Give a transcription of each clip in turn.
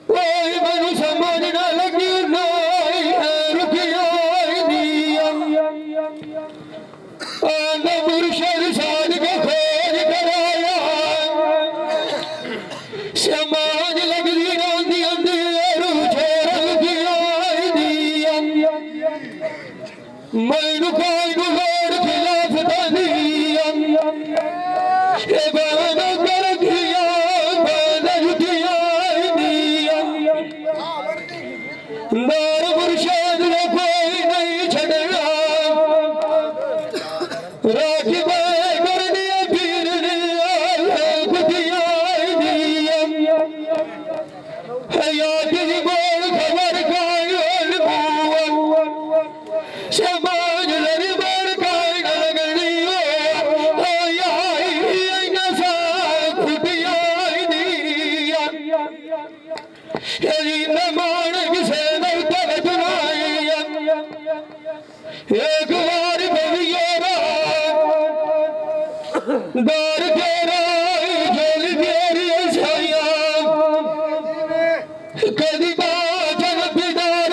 कोई मनु समझ न लगी नहीं है रुकिया न मुर्शद साध को खोज कराया समाज लगदी रोंदी अंधेरू छोड़ दिया मैनू कोई नु लोड़ खिलाफ दानिया नार मुर्शद ने कोई नहीं छड़ना राखी कर दिया पीर ने कुतिया हयात की बोल खबर का समाज लड़ी बोल का लगनी हो नशा कुतिया एक बार दार तेरा जोली तेरी छाया कदी बाजन पिदार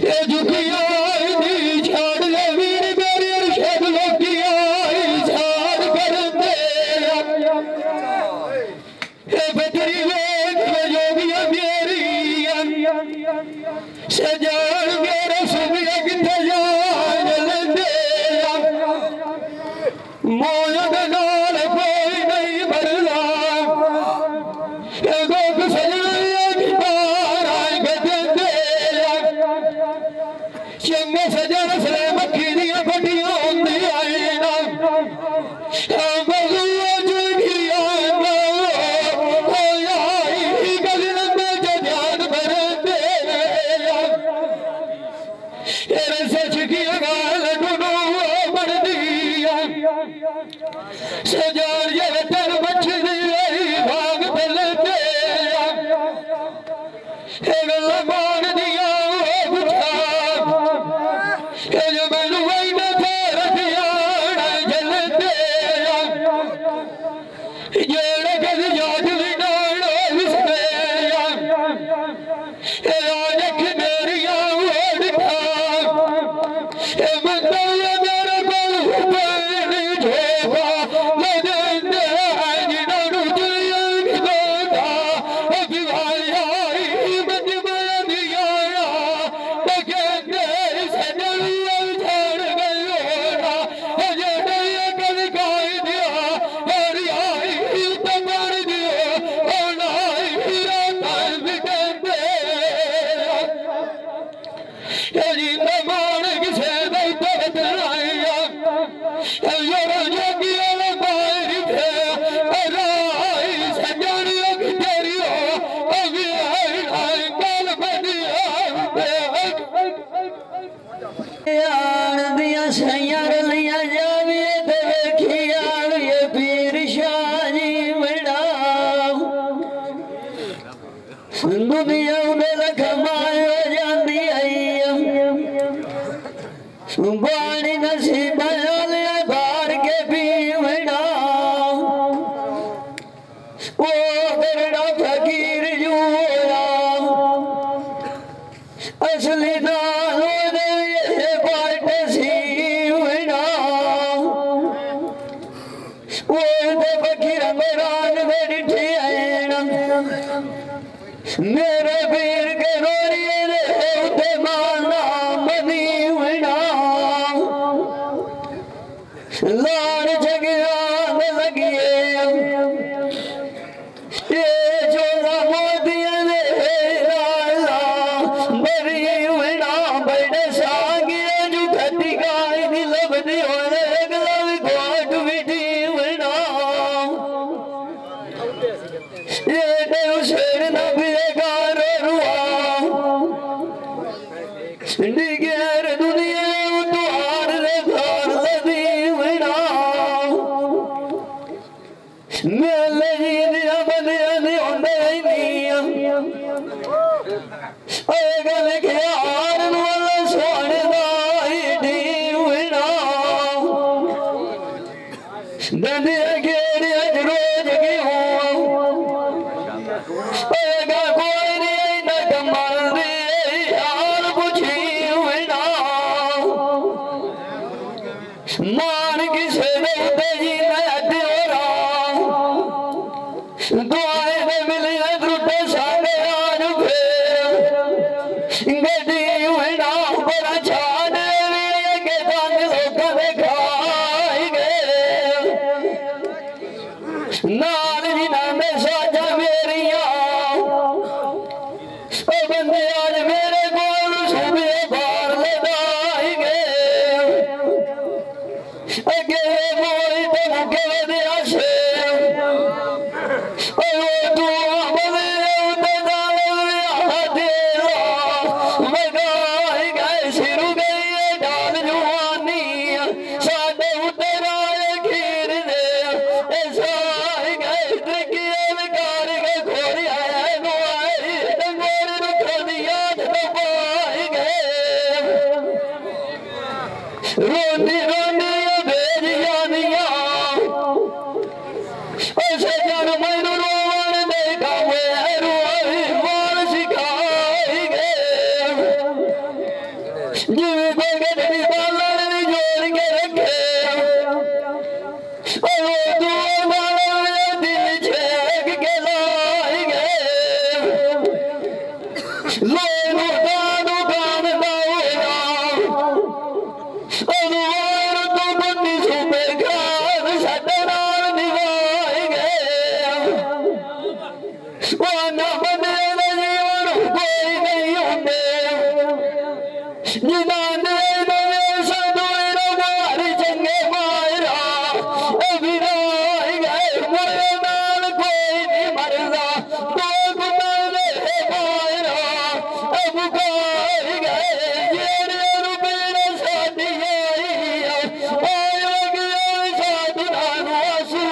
ये झुकिया झाड़ ले वीर मेरी अर्शद लोकिया झाड़ कर दे ये बदरी वेद जोगिया मेरी सजान मेरा सुनिया किथे मोयन नाल कोई नहीं मरना गोग सजनिया गिटार गजंदे चंगे सजन सले मक्खी दिया बड़ियां होंदियां ना बगुआ जुगिया ओ याई गगन में ध्यान भरदे तेरे सच की गाल दुनो बढ़दिया सजार ये तर मछली भाग पलते गल मान दिया बुझा जो मैनू वही न फेर दिया जलते जेड़े कद याद भी नालो विसरे राजख मेरिया ओढ़ा बंदा मेरे कोल दुनिया में लखमायो जाती आई बाणी नसीब बार के पीवड़ा वो करड़ा फकीर जुआ असली नाल पाट सीवड़ा वो तो फकीर मेरान बैठी आना मेरे पीर के रोरिए रे उते माना मनी हुआ लाड़ जगिया लगिए ये चोला मोदिया ने लाला बरी हुआ बड़े सागिए जो खटी गाय नी लबदी होने गलव घोट बिठी हुआ ये देव शेर न निगेर दुनिया तुहार रे घर लदी विना मेले दिया बनिया नी होंदे नहीं ए गल के हार वाला सोने दा डी विना दंदे गेड़े रोज की हो दुआएं में मिली त्रुटे सारे आज फिर गड्डी उड़ा बड़ा छाने के तन लोगों ने खाई गए नाल जी नाम साजा मेरिया बंदे आज मेरे कोल सुबह बाहर लगाई गए अगे बोई तो मुके वधिया से तू बदले उते दाल देला मगाई गए सिर गई डाल जुआनी साडे उते राय खीर दे ऐसा गए तकिए विकार के खोरी आया नुआई डंगोर रुख दिया जब पाई गए रोटी रोटी भेज जानिया ऐसे जन मैनू रोवन देखा मैं रोई मार सिखाई गए जिਵੇਂ कोई गड्डी बालन जोड़ के रखे दिल छेक के लाई गए लोग दुकान तो बंदी सुबह खान साडे नाल निभाई गए ना बंदे जीवन कोई नहीं होंदे जिन्होंने सदोर मारी चंगे मायरा अभिराई गए मोरे नाल कोई नहीं मरदा लोग मरे मायरा अब गाई गए जेड़े रुपये साडी आई गया साधना आंसू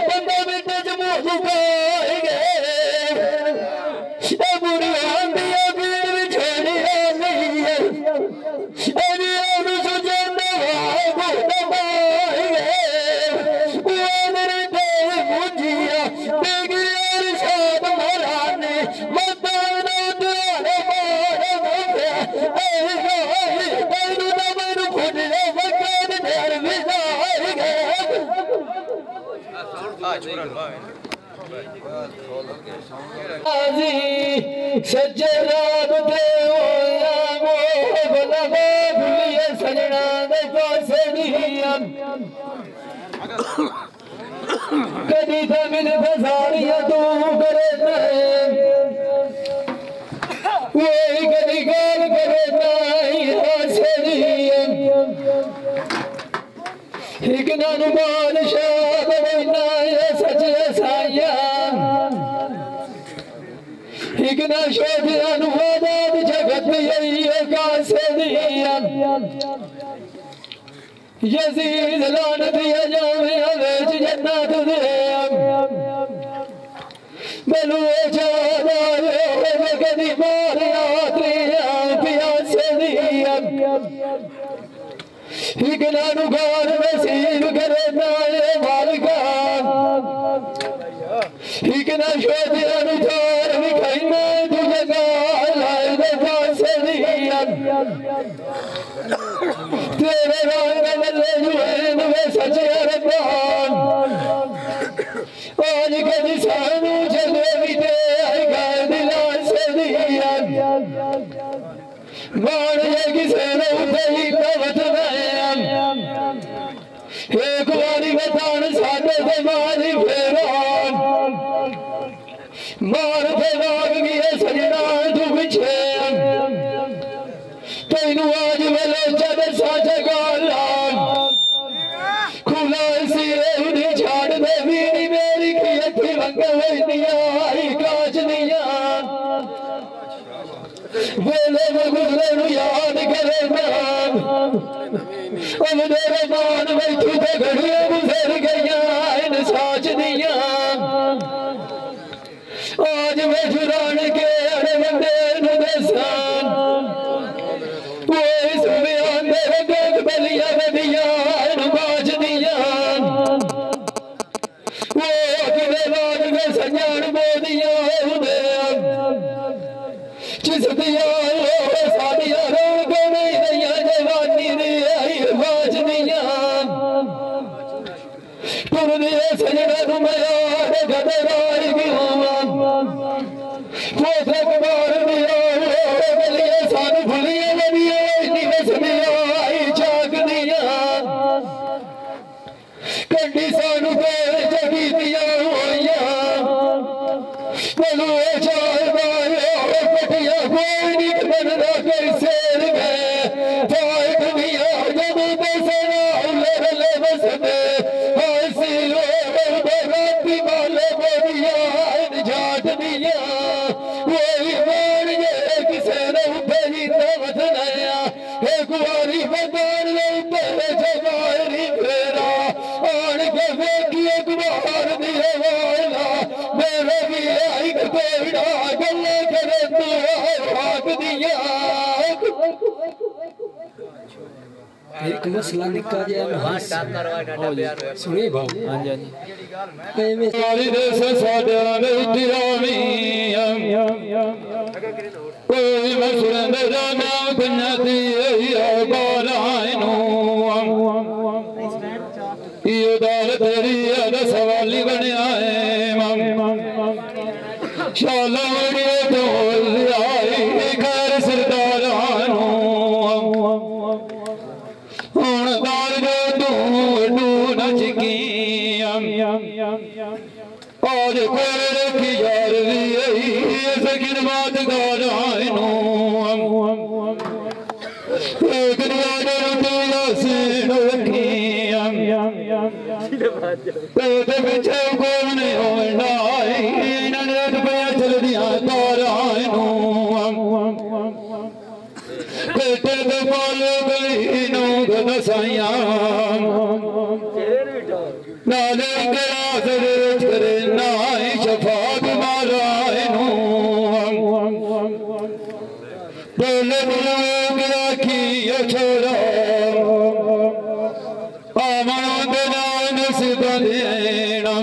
बंदे बिट च मुंह झुकाई गए बुरी आंदिया भीड़ विछोड़ी आई सज्जे रात दे सजना दे पासे कदी तो मिल फसारिया तू करे वही कदी गाल करे एक नानू बादशाह बना सच साइया एक ना शोध अनुवाद जगत कासे दिया यजीद लान दिया जावे वेच जन्नत दे बलू जादा वे कदी मारिया त्रिया प्यासे दिया एक नानू गान नसीब करे नाए मालिका एक ना शोध अनुसार विखाई मैं तुझे गाल आए दे पासे दिया तेरे रंग बदले जुएन में सचे रबान आज कदी सानू चले बीते आई गाय दिला से दिया मान ये किसे न उठे ही कवत एक बारी बतान साडे से मारी फेरान मार पे लाग गए सजना तू पिछे तेनू आज वेले जद साचे गालान खुला सिरे उन्हें छाड़ दे वीरी मेरी खियती वंग वैनिया आई काच दिया वेले में गुजरे नु याद करे नाम अब मेरे मान बैठू ते घड़ियां गुजर गईया इन साच दिया आज मैं चुरान के अड़े बंदे नु दसान वो इस बयान दे रंग बलिया बदिया इन बाज दिया वो किले लाज में संजान बोदिया उदे जिस दिया सादिया रोग नहीं दिया जवानी दी आई बाज दिया तुर दिए सजना नु मैं गदराई हाथ दिया वो भी मान गए किसे ने पहली दावत नया हे कुआरी बदान ने पहले जवारी फेरा आन के देखिए कुमार दिए वाला मेरे भी आई कोईड़ा गले करे तू हाथ दिया एक मसला निकल गया सुनी भाव हाँ जी सारी देश साडा ने उतरावी कोई मसलन जाना कन्याती बारायनो यो दाल तेरी अद सवाली बनया है शाला बड़िए तो आई घर सरदारानो आज कोरे की यार सकिन बात गारायनो एक सीन रखी पीछे कौन होना रुपया चल दिया तारायनो बेटे तो पालो गई नो दसाइया नाले गिलास रोज करे नाई शफात मारायनो बोले गिरा की छोरा आमनो बिना नसीब देना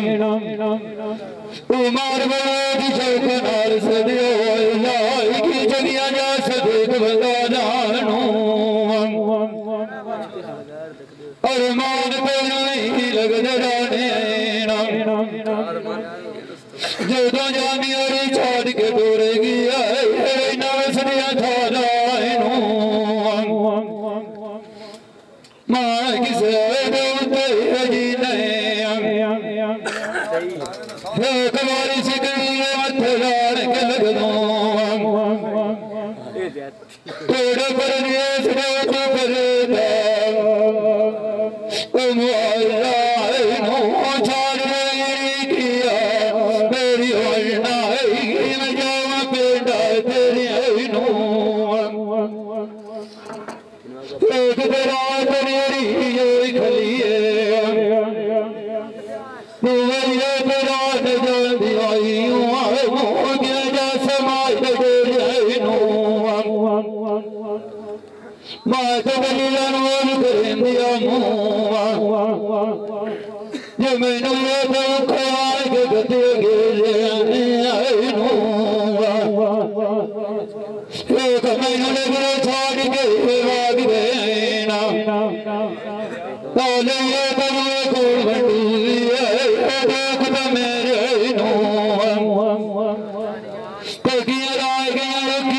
उमर बड़ोज शौकनार सदियो लाई की जगिया जा सदेक बदानो अरमान पे नहीं लग जराने जो तो जानी और छाड़ के दौड़ेगी नवसरिया थारायनो मां किसे जी नहीं कमारी सिकड़ी मत लाड़ के लग दो थोड़ा पर मैनू ख्याल के गते मैनू लगे छाड़ के भाग गए ना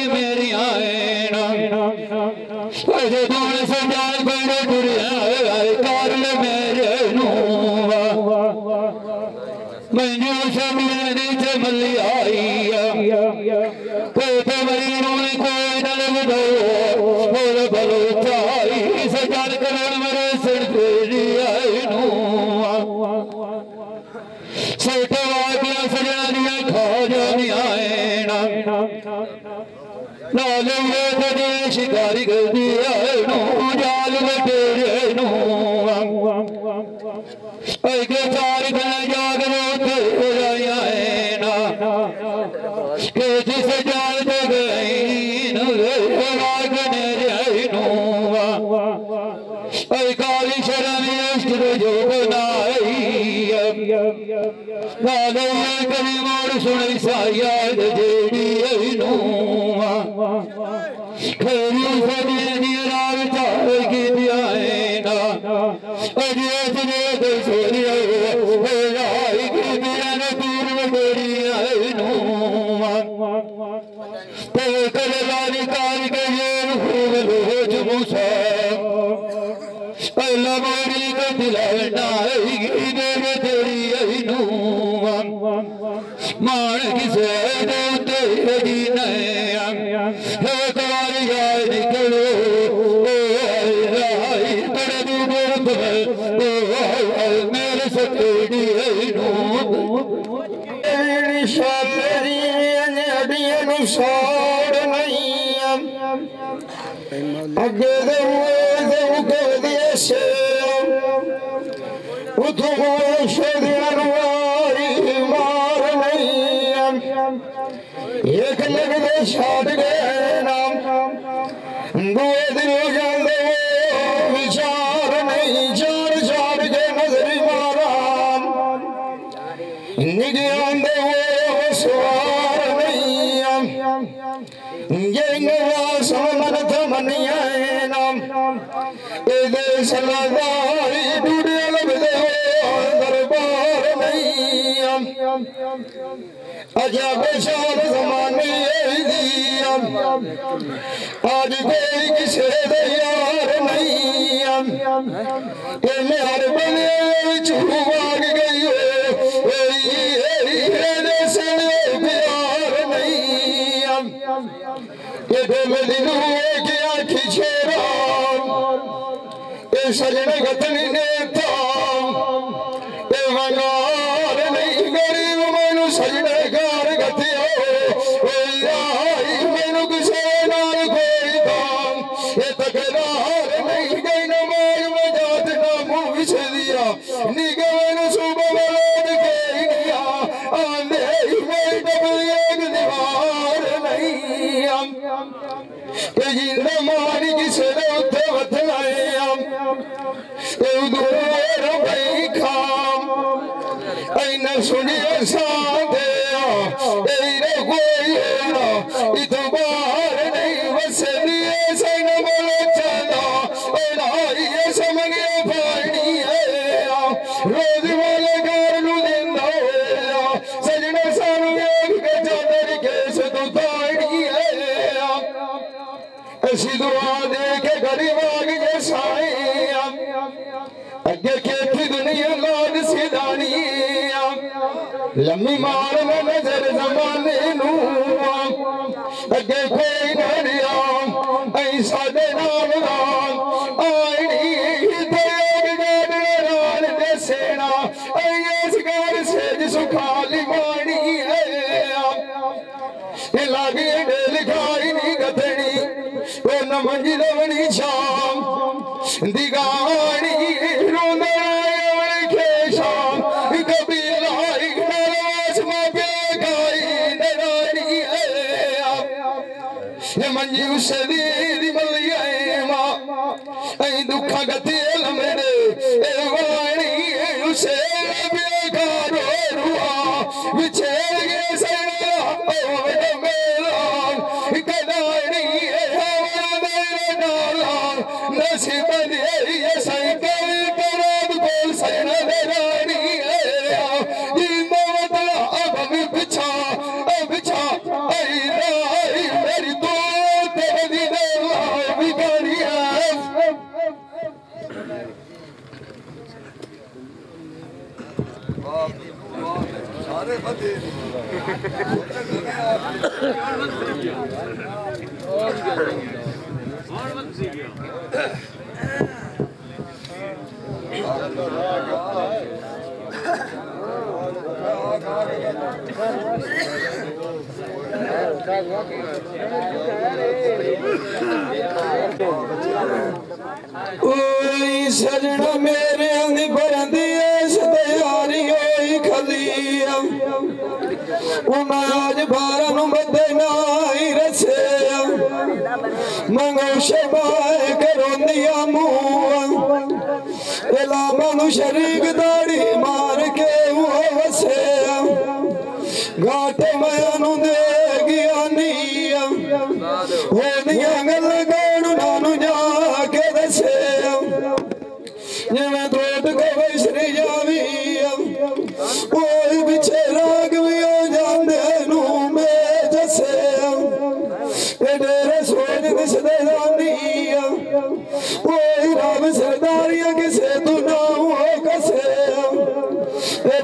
मेरी आए ना सजाए बड़े बुढ़िया कार मेरे मैनू शमीरी चमली आई कोई नल बदो बोल बलोचाई सजाल करण मेरे सिर फेरी आई सोटे वादिया सजानिया खा जानी आए नाले बजे शिकारी गलती आए जाल बटेरे के चार गल जाग रोते जिस जाल तो गई काली शरण जो बनाई कभी मोड़ सुनी साया जेड़ी खेरी सदी राग चाल की दिया अजय सोरिया की दिया पूर्व गोरी कलवारी कार के मूसा लमारी का दिलाना तेरी मान किसे तेरी नहीं निकलो मेरे सतेड़ी दुनिया नु साड़ नहीं अगे दे मुके दिए से उठो शदियां वारी मार नहीं एक लगदे छाड़ गए नाम दुए दिन जांदे विचार नहीं चार चार के नजर मारा निगियां दे वो सवार नहीं ये समन थमनिया नाम ए सलादारी डूडे लगदे दरबार नहीं अजा बेशान जमाने आज कोई किसे दे यार नहीं मेहर बने चुवाग गई हो से प्यार नहीं दिल के आखी छेरा सजन गतनी ने वंगार नहीं गरीब मैनू सजने कार गतियो मैनू किसे नाल कोई दाम ये तकरार नहीं गई नमाज में जात ना मुंह बिछ दिया निगे मैनू सुबह बलोद के दिया आंधे मेरी डबली एक दीवार नहीं के जिंदा मारी किसे ने उत्ते बतलाए दूर भाई खाम ऐना सुनिए साथे तेरे कोई है इतबार नहीं वसलिए सन बोलो चला ऐना ये समझे पानी है रोज वाले घर नु दिंदा सजने सानू एक के चादर के सदु ताड़ी है ऐसी दुआ दे के गरीब आग जे साई अगे खेती दुनिया लाद सीधानी लम्मी मार में नजर जमाने नू अगे कोई नरिया ऐसा दे नाम राम आईनी तेग जान दे सेना ऐस घर से जिसु खाली मानी है लागे लिखाई नहीं गथड़ी वो न मंजी लवनी शाम दिगानी मंजी उसे दी मलिया मां दुखा गति लमड़े वाणी उसे बेकारो रुआ बिछेड़ के सैना ओ मेरा कदानी हमारा डाला नसीब दे ये साइकिल कराब को सैना देरानी जिंदा बदला अब भी बिछा मेरी तो सारे फते सजना मेरे बरंदी तैयारी होई खलिया आज बारह बदे नाई रसे मंगो शबाए करोंदिया मुँह मनु शरीक दाड़ी मार के वो वसे घाट मैनू दे गया होनिया गल गाणु नानू जाके दसे जिवें तोट के वैसरी जावी कोई पिछे राग भी हो जाते नू में जसे डेरे सोच दिसदे जानी कोई राम सरदारिया किसे तू ना हो कसे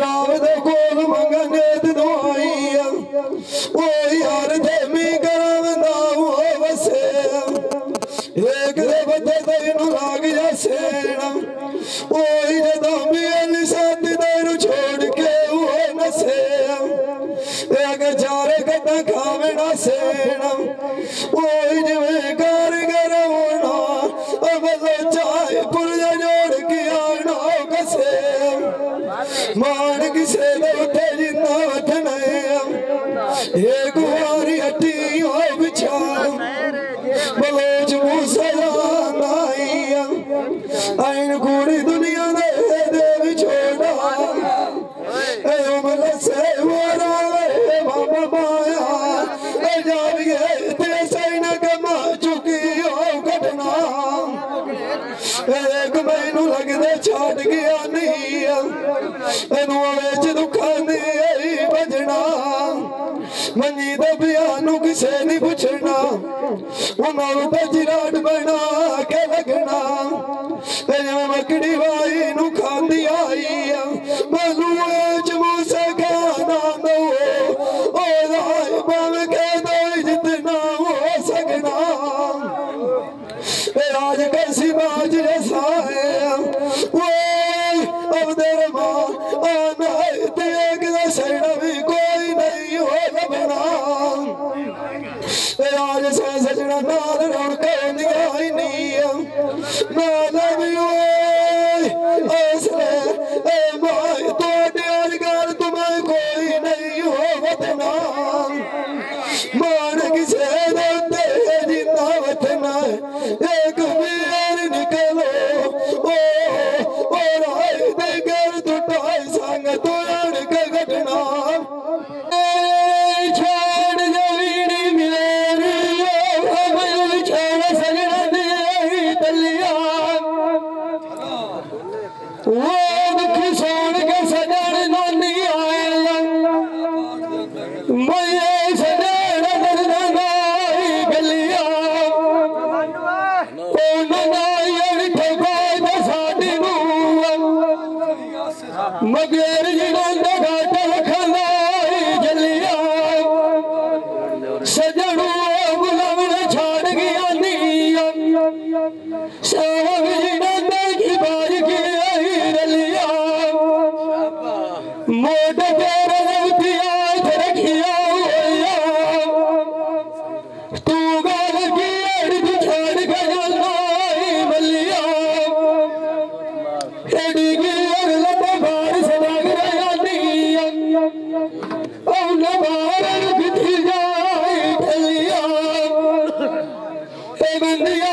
राम दे कोल मंगने दुआई कोई हर देमी करावंदा हो वसे एक दे बदे तेनू लाग जसे कोई जदों भी साथ तेनू छोड़ के वो नसे अगर चारे कटा खावेना सेना ओए जिवे कारीगर होना अब तो चाहे पुरजा जोड़ के आना कसे मान किसे उठे जिंदा वठना ये गुआरी हटी हो बिछाओ बलोच मूसा नाइया आइन कूड़ी दुनिया दे बिछोड़ा ए उमल से वारा बाबा माया ए जाविए ते सैन कमा चुकी हो घटना एक मैनू लगदे छाड़ गया नहीं एनू विच दुखां दी बजना मंजी दे बयानू किसे नहीं पुछना उन्होंने तो जिराट बना के लगना जिवें मकड़ी वाई नू खांदी आई मलूए च मूसे खाना दो भावें कह दो जितना हो सकना आज कैसी बाज जैसा है अब देर मां आना देख दे सैना भी कोई नहीं हो लबना आज से सजना नाल रौनक होंदियां नहीं नाल भी असले ए माए तोड़े अजगर तुम्हें कोई नहीं हो वतना मान किसे दे जिंदा वतना एक वीर निकलो ओ राय दे घर टूटा संग तोड़ के घटना छोड़ जमीनी मेरी छोड़ सजना दे तलिया वो दुख सोन के सजन नानी आया मैं सजन नाई गलिया ओ नाई ठोकाई तो साडी मगर जिन्होंने घाट खलाई जलिया सजनू गुलाम छाड़ गया नीया की बाज की रलिया मोट तेरे रखिया तू गल की अड़ी छाड़ गई बलिया एडी की अगला बार सलाग रही अब बाहर किथी जाए ठलिया ए बंदिया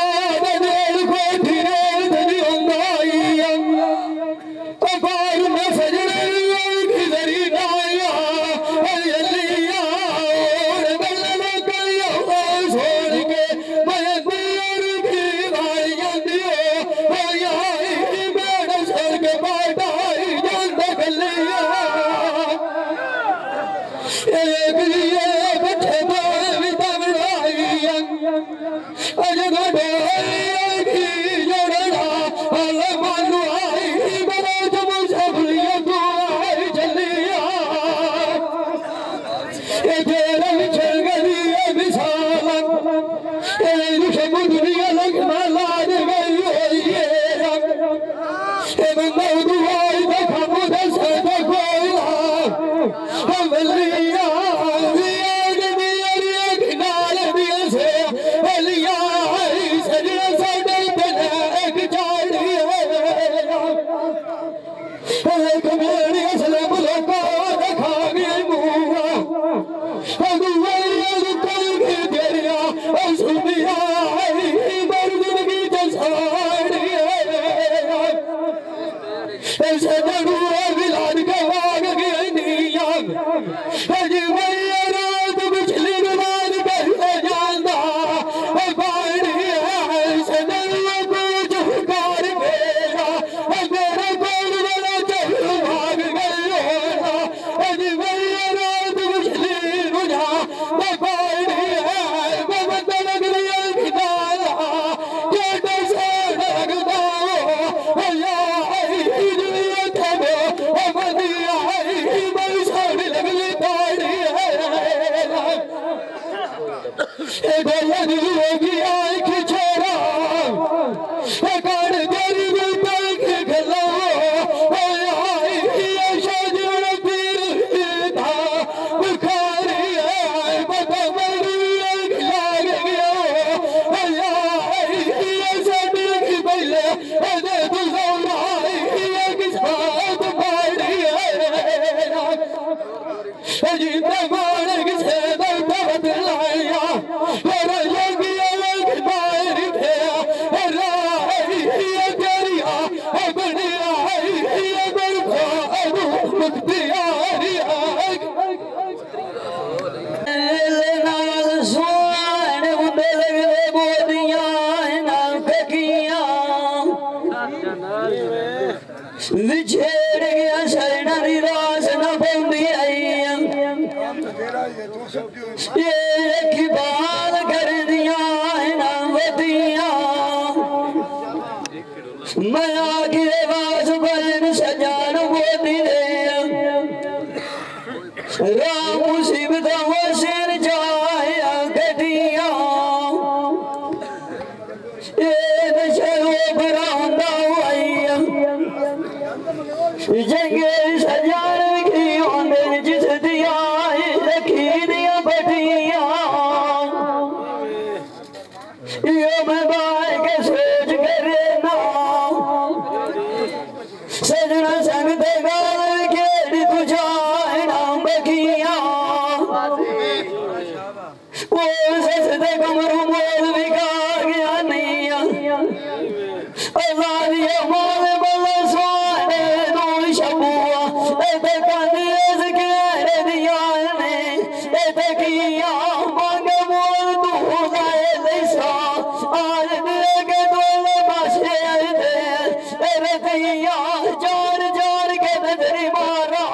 जिंदा मालिक से दर्द बदलाया और योगी अलग बाहर थे राही गरिया बनिया ये बरखा अब मुख्तियारी नाल सुन उंदे लगदे बोदियां ना फकियां विछेड़ गया शरणा दी रास न पौंदी आईयां ये अखी बाल कर दियां ना वदियां मैं आगे वास बन सजान बोदी दे राम मुसीबत हो सिर जाया गड्डियां ये नशो बरांदा आईया जंगे सजान की होंदे जिस दिया रखी दिया बटियां यो मैं बाय के सोच करे ना सजना संग ते गाल खेड़ी तू जाए ना बगिया वो सजदे कमरू मोल बिका गया नहीं अल्लाह दिया मोल बल्ला सोने नू शबुआ ते कांदेस केड़े दिया ने ते किया मांग मोल तू जाए लेसा आज दे के दोल पासे दे तेरे दिया जान जान के नजरी मारा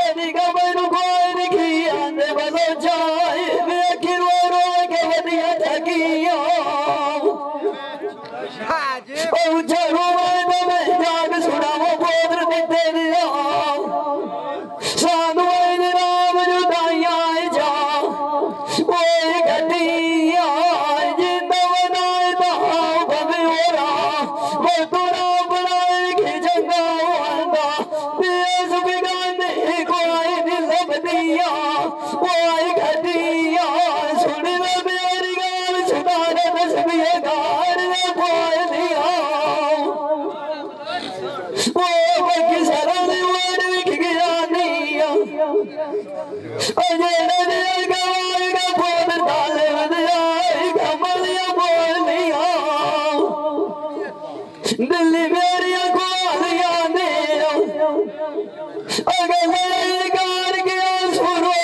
एनी गमनु कोई दिखी आंदे बलो जाए वेखी रो रो के वदिया थकिया ओ जरू में जाग सुनावो बोदर दिते दिया सानू इन राम जुदाइया जा ओए गड्डिया जिंदा बनाए दा भवे ओरा वो तोरा बनाए के जंगा आंदा बेस बिगाने कोई नहीं लभदिया ओए गड्डिया सुन ले मेरी गाल सुधारे दस बिए गार ने कोई दिया ओ बकी सरल वड़ विख गया निया अजे ने गाएगा बोल ताले वदिया कमलिया बोल लिया दिल्ली मेरी गोलियां ने अगर मैं गार गया सुरो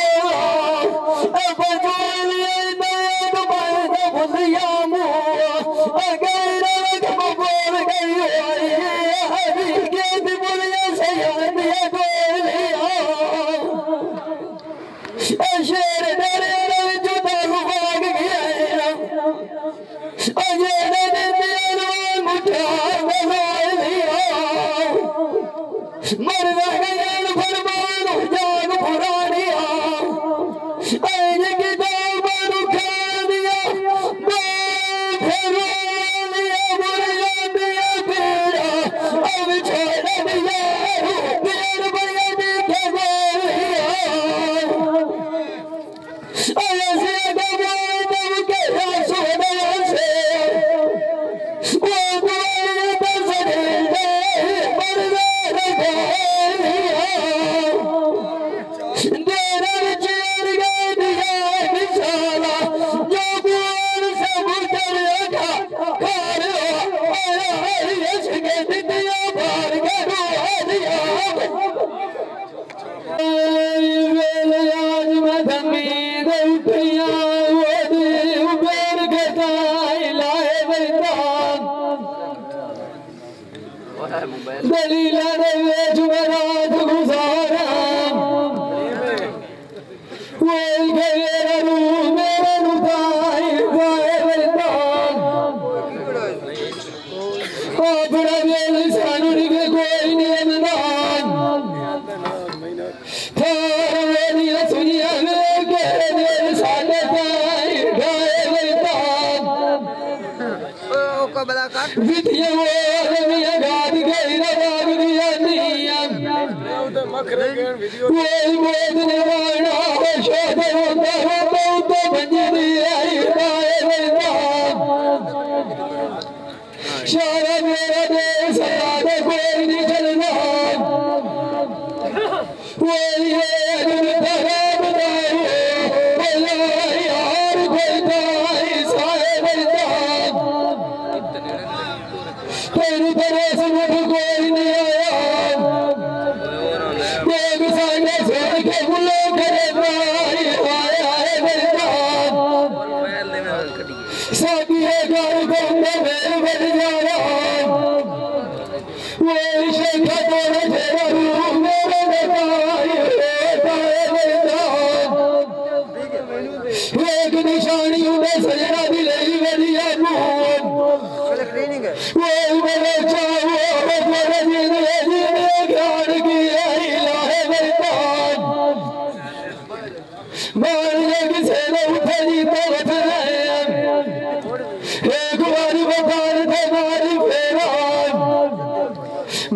अब जोलिए बैग बैग बुलिया मो अगर रख बोल गई हरी के बुलिया से यादिया गोलियां शेर डरे जुदा भाग गया अजय ने मुठा मर गया फरमान जाग पुरानिया ऐन की दामन उठा दिया बेड़ा अब छोड़ दिया पेड़ बया देखे गोलिया ऐसे गवाए दम के सोने से वो गोलियां दस दे दलीला रे जुमरात गुजारा वो गए रू मेरे नुताई गाए वरदान ओ बड़ा वेल सानू के कोई नियमदान थार वेलिया सुनिया में के दिल साले ताई गाए वरदान ओ कबला काट विधिया वो रमिया गाद गई राग दिया नियम मखरे गेन वीडियो वो मोद ने वाड़ा शोध होता है तो बंजी आई गाए वरदान शारा मेरा देश सादा कोई नहीं चलना वो ये अजब साथी है घर को मेरे बन जाना वो शेखा तो तेरा रूह मेरे लगाए एक निशानी उन्हें सजना दिले मेरी अनून वो मेरे चाहो मेरे जीने ज्ञान की इलाहे मैदान मारने किसे न उठे जी तो बच रहे एक बारी बता दे मारी फेरा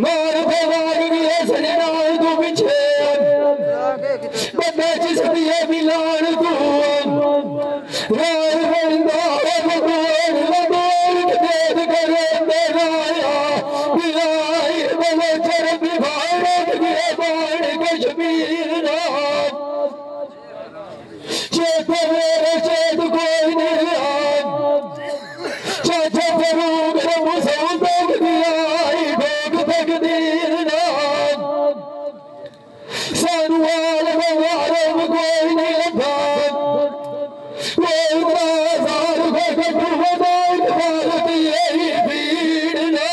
मार फेराग गया सजना तू पीछे बंदे जिस दिए मिलान तू राय बंदा भगवान भगवान देद करे मेरा बिलाई बने चरब भारत के बाण कश्मीर ना चेत मेरे चेत कोई नहीं चाचा फरूक मुसलमान दिया ठोक तकदीर ना सानुवाल मुबारक कोई नहीं लगा वो बाजार को कटु बनाई भारत यही भीड़ ना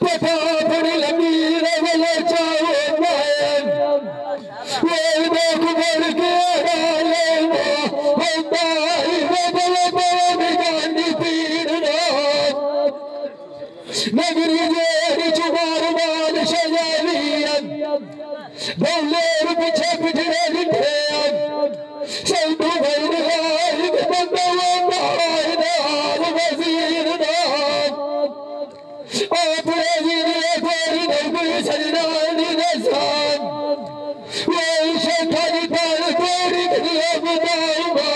पता पड़ी लकीर वाले चाहो मैन वो देख बढ़ के डाले बंदाई बदल बिगानी पीड़ ना नगरी जेरी चुमार बाल शजालियन दौलेर पीछे पिछड़े लिखे सैदू भैर हाल बंदवा मार नाल वजीर नाल आप वजीर तेरी नगरी सजनानी नसान वो शेखा जी पाल तेरी कदिया बताऊंगा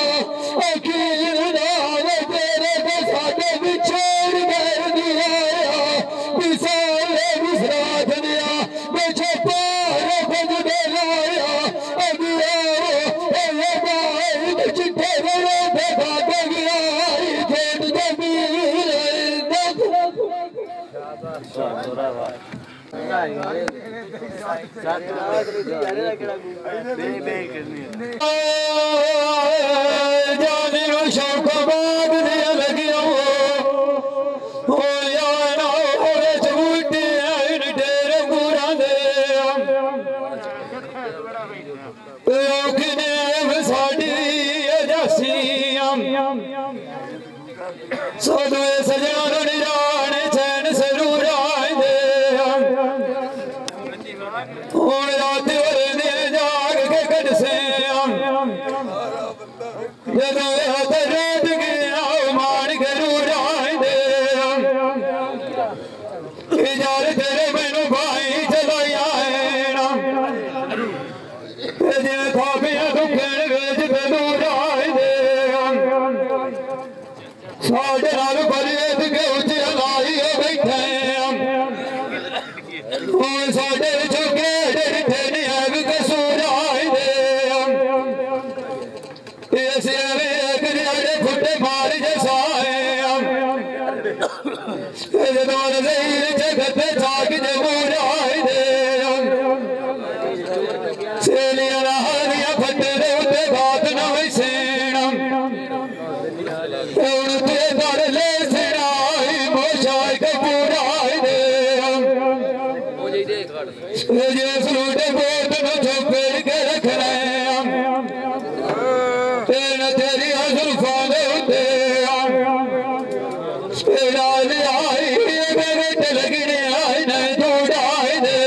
अकीर नाल तेरे के साथे बिछोड़ कर दिया विसाले विसरात दिया बेचे पार बज दे लाया अगुआ चिट्ठे बड़े देखा दे गया खेत जमीन जाने शौक बाद दिया लगी हो यार चबूटे ढेर बुरा दे साड़ी साधु सजना निराने चैन जरूर आए दे रात ने जाग के कट से जब हाथ रेत गया मान जरूर आए दे यार तेरे मैनू भाई चलाया है जिन्हें थापिया दुखन वेच दूर आए दे साढ़े नाल फरीद के उच्च लाई बैठे साढ़े चुके डिठे नहीं है भी कसूर आए दे फुटे मार जसाए जगत जाग जबूर आए दे सेलिया हारिया फटे उते बात न वैसे ले सिराई मोशाई कपूर आए दे सूटे बोट न चुपे के रख रहे तेरी हजर फाले होते आई मेरे लगने आए न दौड़ाए दे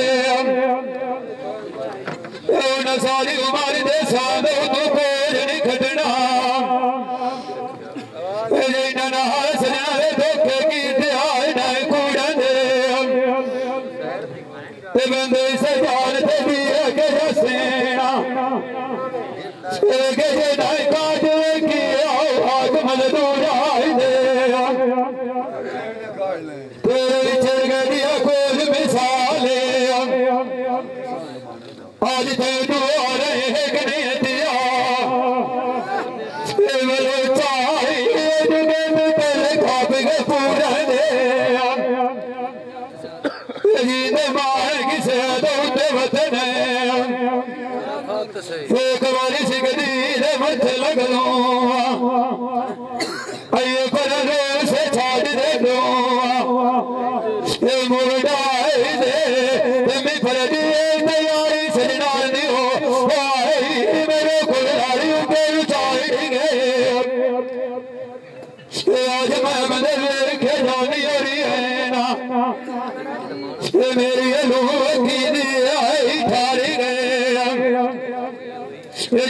सारी उमर दे साथ तो कोई नहीं खटना धोखे की आए न कूड़ा दे बंदे से जानते भी के सेना काट की हाथ मजदूर आए दे तेरे चल गया कोई मिसाल आज थे तू आ रहे हैं कि नहीं दिया पूरा दे मार किसे दौड़ते वतन एक बारी सिगदी मत लग लो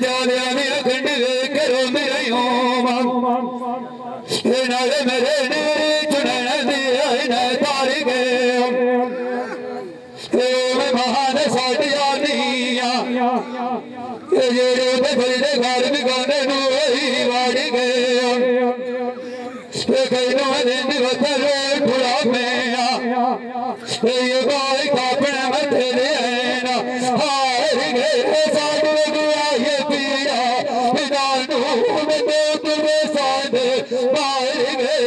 जालिया भी अखंड करो मेरे नाले मेरे चुनन दिया तार गए महान साडिया निया जेड़े घर भी गाने वाड़ गए कई ठुला में ये गाय कापने मथे लेना हार गए साधु ये पीड़ा दानू में दो तुम्हें साध मार गए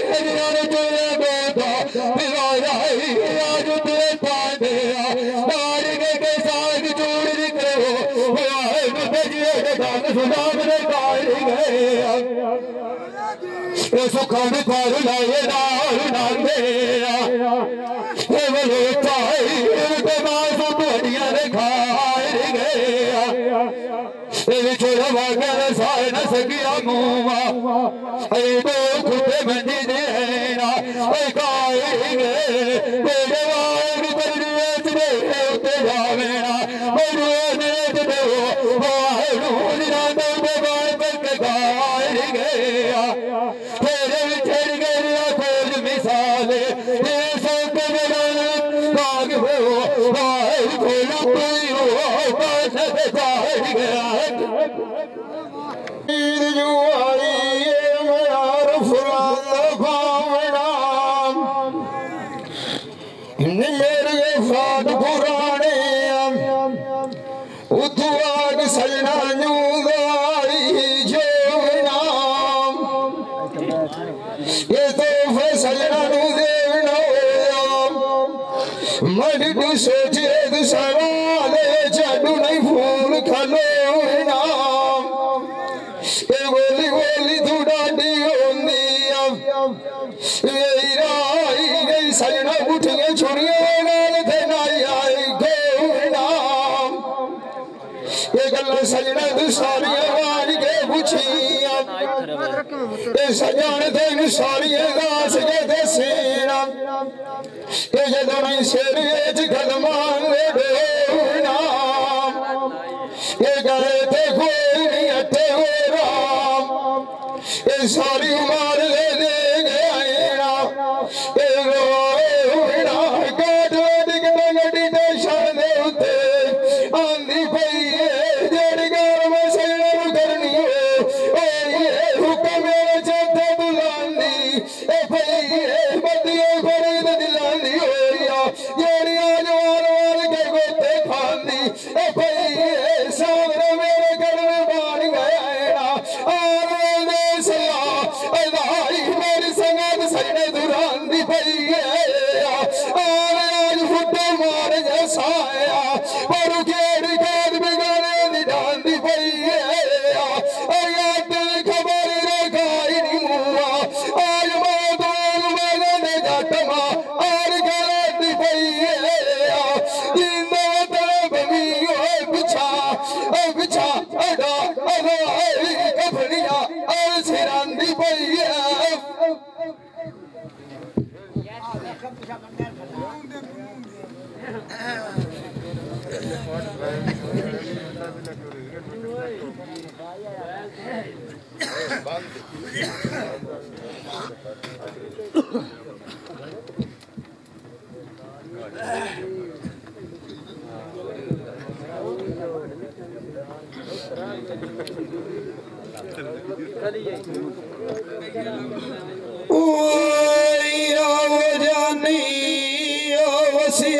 चुने बेटा पिवारा आज तुझे पादे मार गए के साग चूड़ निकलो सुना मेरे काल गए सुखा में पार लाए नाल नाले बढ़िया खाए गए छोरा भाग्य साए न सकिया मुआ दो खुटे मंजी देना खाए गए मेरे वाग उत्ते जावेना खाए गए तेरे बिछड़ गए खोज मिसाले भाग हो खोला कोई हो पुराने उतवाग सजना ये तो सजना देवना मन तू सोचे तू सवाले चढ़ू नहीं फूल खलो ये बोली बोली तू डाडी होंदी राई गई सजना उठिया छुड़िया नाल थे नाई आई गोना ये गल्ला सजना तू सारिया वार के पुछिया सजान तेन सारिया दास के दसेना ये जदों नहीं सिर कदमान देना ये गले ते कोई नहीं अटे हो राम ये सारी उमर ले दे गया ये रोना काट वाट के गड्डी ते शान दे उत्ते आंदी पई जेड़ी गल में सजना करनी हो ये हुक्म मेरे चेते बुलांदी ए पई बदिए खरीद दिलांदी होया जेड़ी आज वार वार के गोते खांदी ए पई सामने मेरे घर में बाण गया आने सला अदाई मेरी संगत सजने दुरांदी पई आज फुटे मार जैसा पर केड़ी खेत बिगाड़े दी डांदी पई खबर रखाई नी मुआ आज मौत मैंने जटमा और गलती पई जिंदा तरफ भी बिछा अदा कफड़िया और सिरांदी पई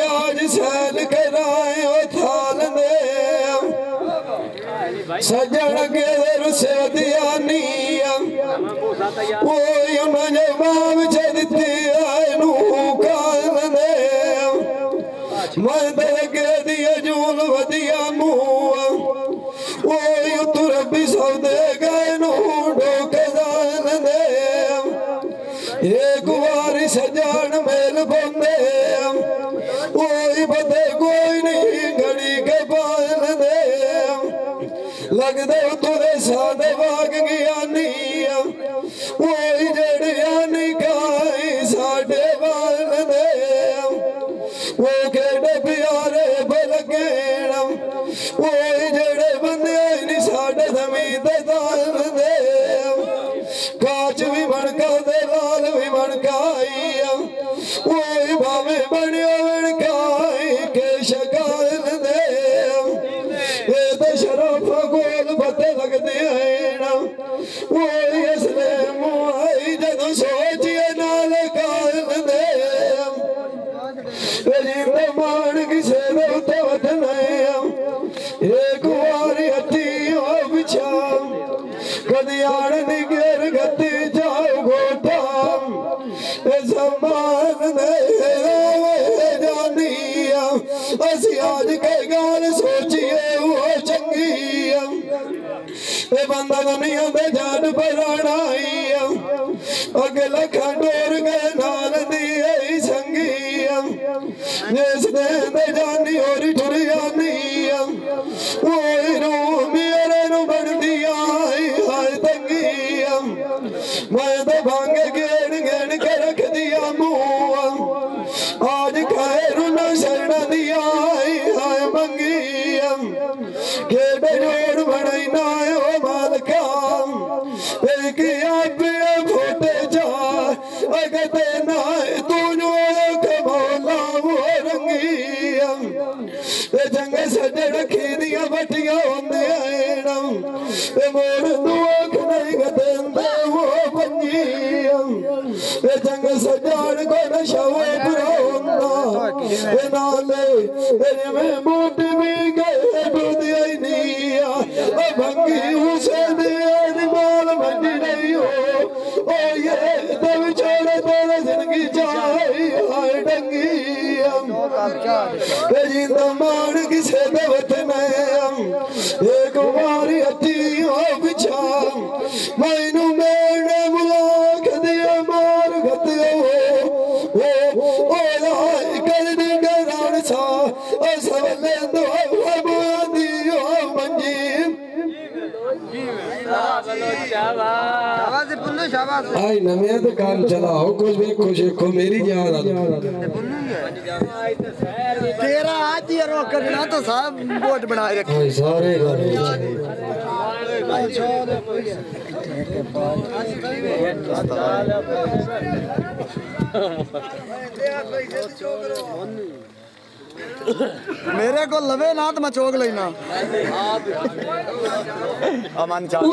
आज सैल कराए थाल दे सजन के रुसे दिया जवाब चलती आनू काल दे मैं के दिया जूल वदिया मुँह तुर भी सौदे गए नू डोके दाल दे एक बारी सजान मेल बंदे बदे कोई नहीं घड़ी के पाल दे लगदे तुरे सादे बाग ज्ञानी जड़ियानी काई साडे बाल दे वो केड़े प्यारे बलगे जड़े बंदे नहीं साडे जमी दे दाल दे काच भी बनका दे लाल भी बनकाई वही भावे बनियो बनकाई के शकाल दे ये तो शराफ गोल पते लगते हैं ना वही असले मुआई जदों सोचिए नाल काल दे जिंद मान किसे दे वतन एक वारी हथी हो बिछा कदी आड़ निगेर गति जाओ गोटा समान दे जानी असी आज के गाल सोचिए वो चंगी बंदा दुनिया में जान पराना अगे लखा डोर गए नाल दी संगी जिसने दे जानी और ठुर जानी वो रू मेरे रू बन दिया हाय तंगी मैं तो भांगे गेड़ गेड़ के रख दिया मुँह आज खैर न शरण दिया हाय मंगी केड़े जोड़ बनाई ना ओ मालका एक आप फोटे जा अगते ना तू जो कमौला वो रंगी जंग सज रखी दिया बटिया होंदे मोड़ दुआख नहीं गते वो पंजी जंग सजाड़ को नशा वो बुरा होंदा नाले में मोट भी गए बुदिया नहीं भंगी हुसैन माल मंडी नहीं हो ओ ये तब छोड़ तेरा जिंदगी जाए हाय डंगी जिंद मान किसे देवत में एक बारी हथी हो बिछा मैनू मेरे बुला दिया मार गतियो ओ लाए कर दी गरान सा सवले दो दियो मंजी आई नमे तो काम चलाओ कुछ भी खुश को मेरी जान तेरा आज ही रोक करना तो सब बोट बनाए रखे सारे मेरे को लवे ना तो मैं चौक लेना अमन चाल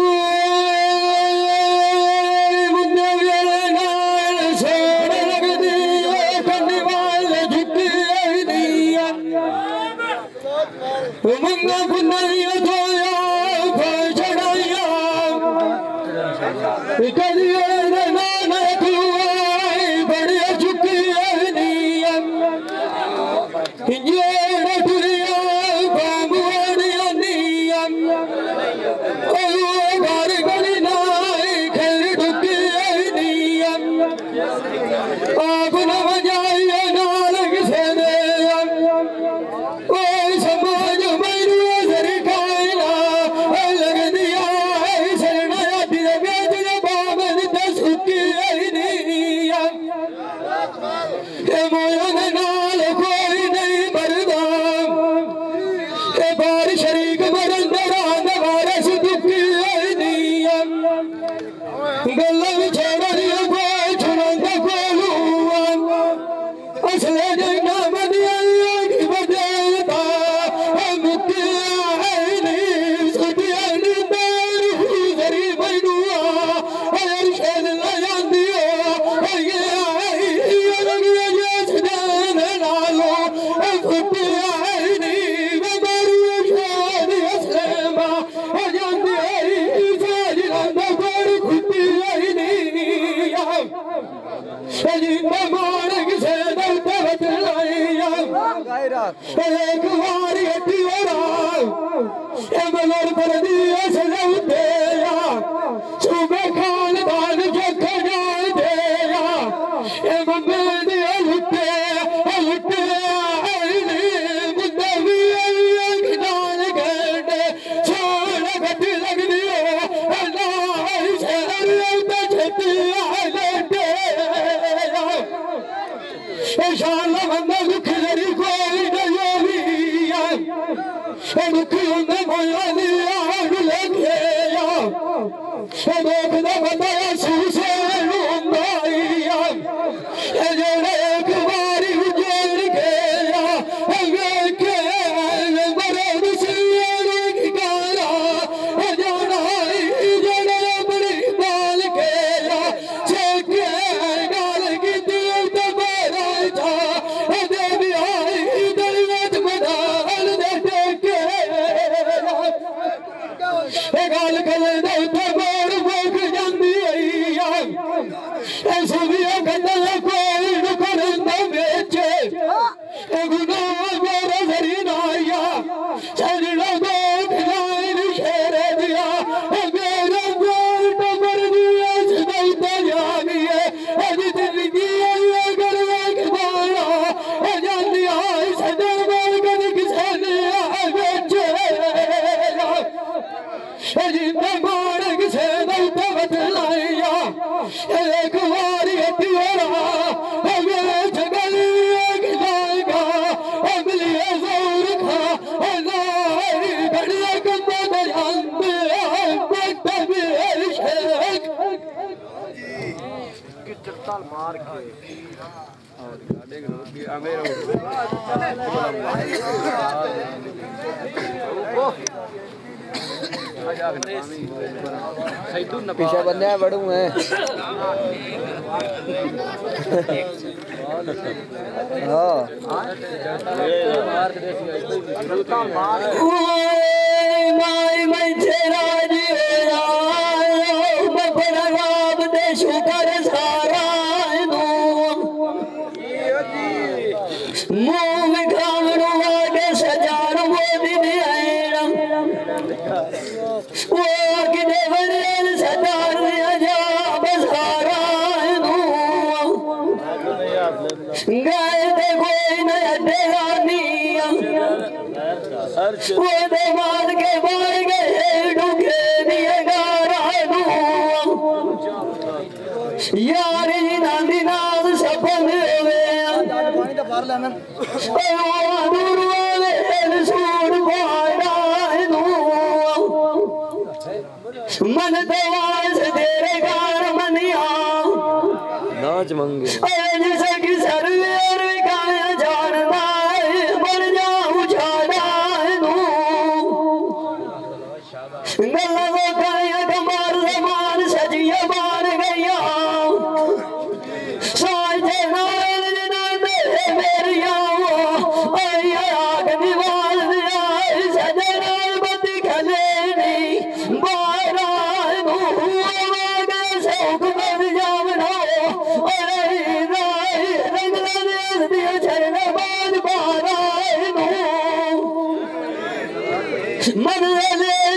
एक बारी हटी पर दिया सजौते सुबह खान दान चख जान दे बम्बे दिया लुटे लुटे मुद्दे भी दान गए छोड़ गति लगनी छेती लेटे शाल बंदा दुख जरी कोई नहीं दुख मोया लगे देखदा बंदा सूसे लुंगाइया जेड़े एक बारी उजड़ गया के बरद सियारे की गारा जाना जेड़े अपनी बाल गया छेके गाल की दिल तो मेरा था देवी आई दलवत मदान दे टेके गाल गले दे तो मोड़ मुक जांदी आई सुनिया गंदल कोई करंदा बेचे गुनाह मेरा सरी नाया चलना दो खिलाइन शेर दिया मेरा गोल तो मर दिया सदैता जागी है अज जिंदगी अगर एक बारा जानी आई सदा मार कर किसे ने बेचे जिंदा मार किसे दौता बदलाया एक बारी हथियारा हमें जगल एक जाएगा अगली जोर खा नारी घड़िया कम्बा दयांदे बट्टा भी शेख की चट्टाल मार के पीछे बंदे बड़ू हैं माई मैं तेरा जी बपड़ा राम दे शुकर सारा मुँह विखावड़ू आगे सजार मोदी ने आएरा वो किने बड़े सजार में जा बसारा गए थे कोई न अड्डेगा निया वो दे मार के मार गए डूबे दिए गारा यारी नानी नाम सपन हुए मन दवास तेरे गार मनिया नाच मंगे जैसे कि सरवेर गाया जानना बन जाऊं छाड़ा गला वो गाया कमार जमान सजिया मार गया साझे नाल मेरी आओ आग निवाल दिया सजना बती खलेनी बारा शौक बन जावना रंगला दिया छरना बाद बारा मन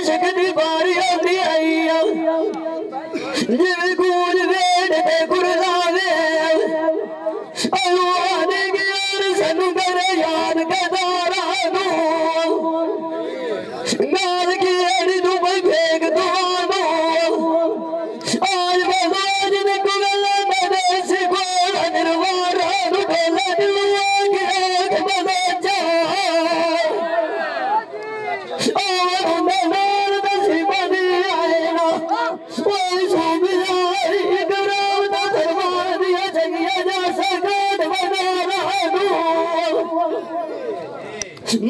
शकती बारी आती आई जिवे गूंज वेड़ ते गुरलावे आने यार सनु करे याद कदारा नाल की एड़ी तू भाई फेंक दुआनो आज बजाज ने कुगला मेरे से गोला निर्वारा डोला दुआ के एक बजा और नाल दसी बनी आएना ओए सुबियाई गराव दा दरबार दिया जगिया जा सरकार बना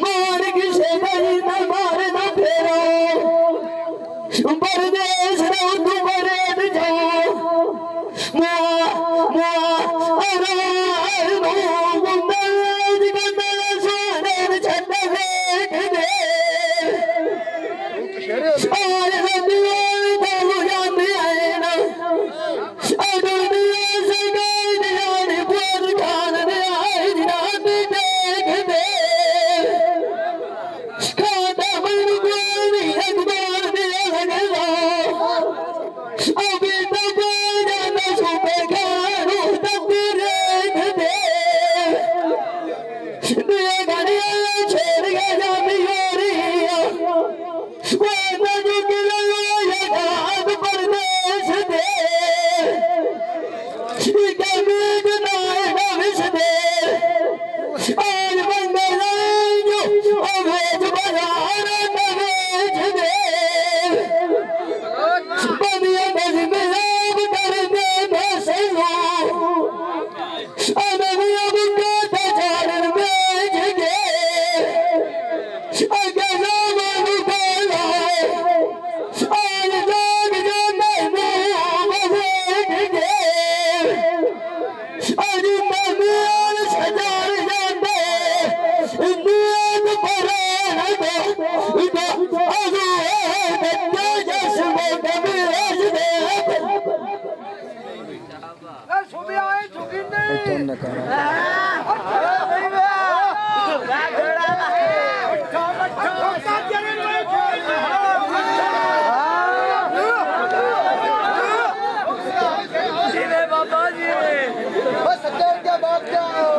मार किसे नहीं न मारे न फेरो परदेश रो तुम्हारे जाओ मुआ मुंदज गंदल सोने छत देख दे और रबिया तो जाने आए ना दुनिया से गई जाने पर खान दे आए रात देख दे खाता मन को एक बार दे लगे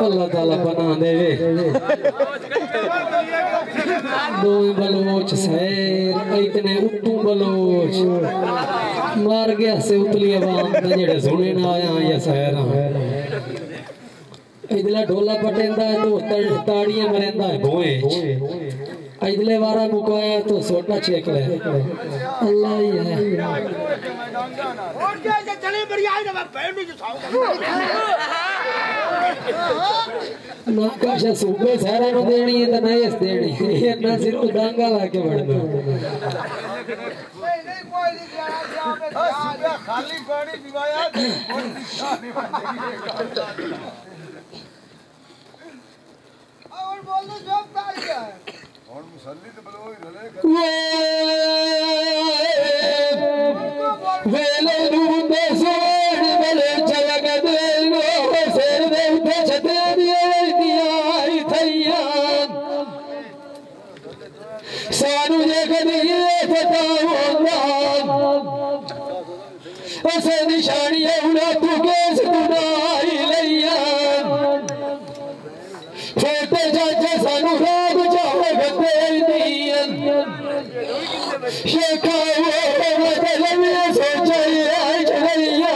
अल्लाह ताला बना दे दो बलोच सैर इतने उठू बलोच मार गया से उतली आवाम ने जेड़े सुने ना आया या सैर इधला ढोला पटेंदा है तो ताड़ियां मरेंदा है भोए इधले वारा मुकाया तो सोटा चेक ले अल्लाह ही है और क्या चले बढ़िया है ना पैर में ना काशा सूबे सारा नु देनी है तो नहीं देनी ये ना सिर्फ डांगा लाके बढ़ना नहीं कोई नहीं जाना खाली पानी पिवाया और बोल दो जॉब का क्या है और मुसल्ली तो बलो रले वेले दूंदे सोड़ बले चलग दे नो शेर दे उठे छते दिए दिया थैया सानू जे कदी फतावंदा असे निशानियां उड़ा तू केस दुनाई लैया छोटे चाचा सानू राग जावे गते दियन शेखा वो बदल में सोचे आई चलैया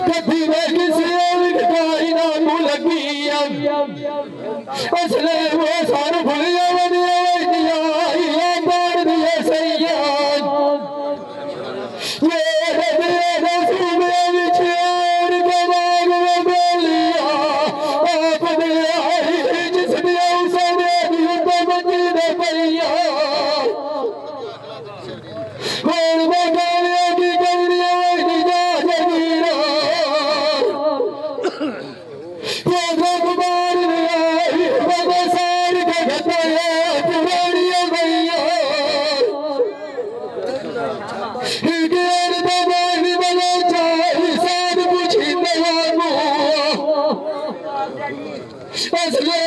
कभी मैं किसी और काई ना लगिया असले वो सानू भुलिया बनिया दिया ये बार दिए सैया ये रसूल में विचार के बाग में बोलिया आपने आई जिसने उसे दिया तो मजीद पैया और बगालिया की गलिया की जा जमीरा वो गुबार में आई बगा सार के घटाया पुरानिया भैया हिगेर दबाई बना चाहे साथ पूछी नवानो असले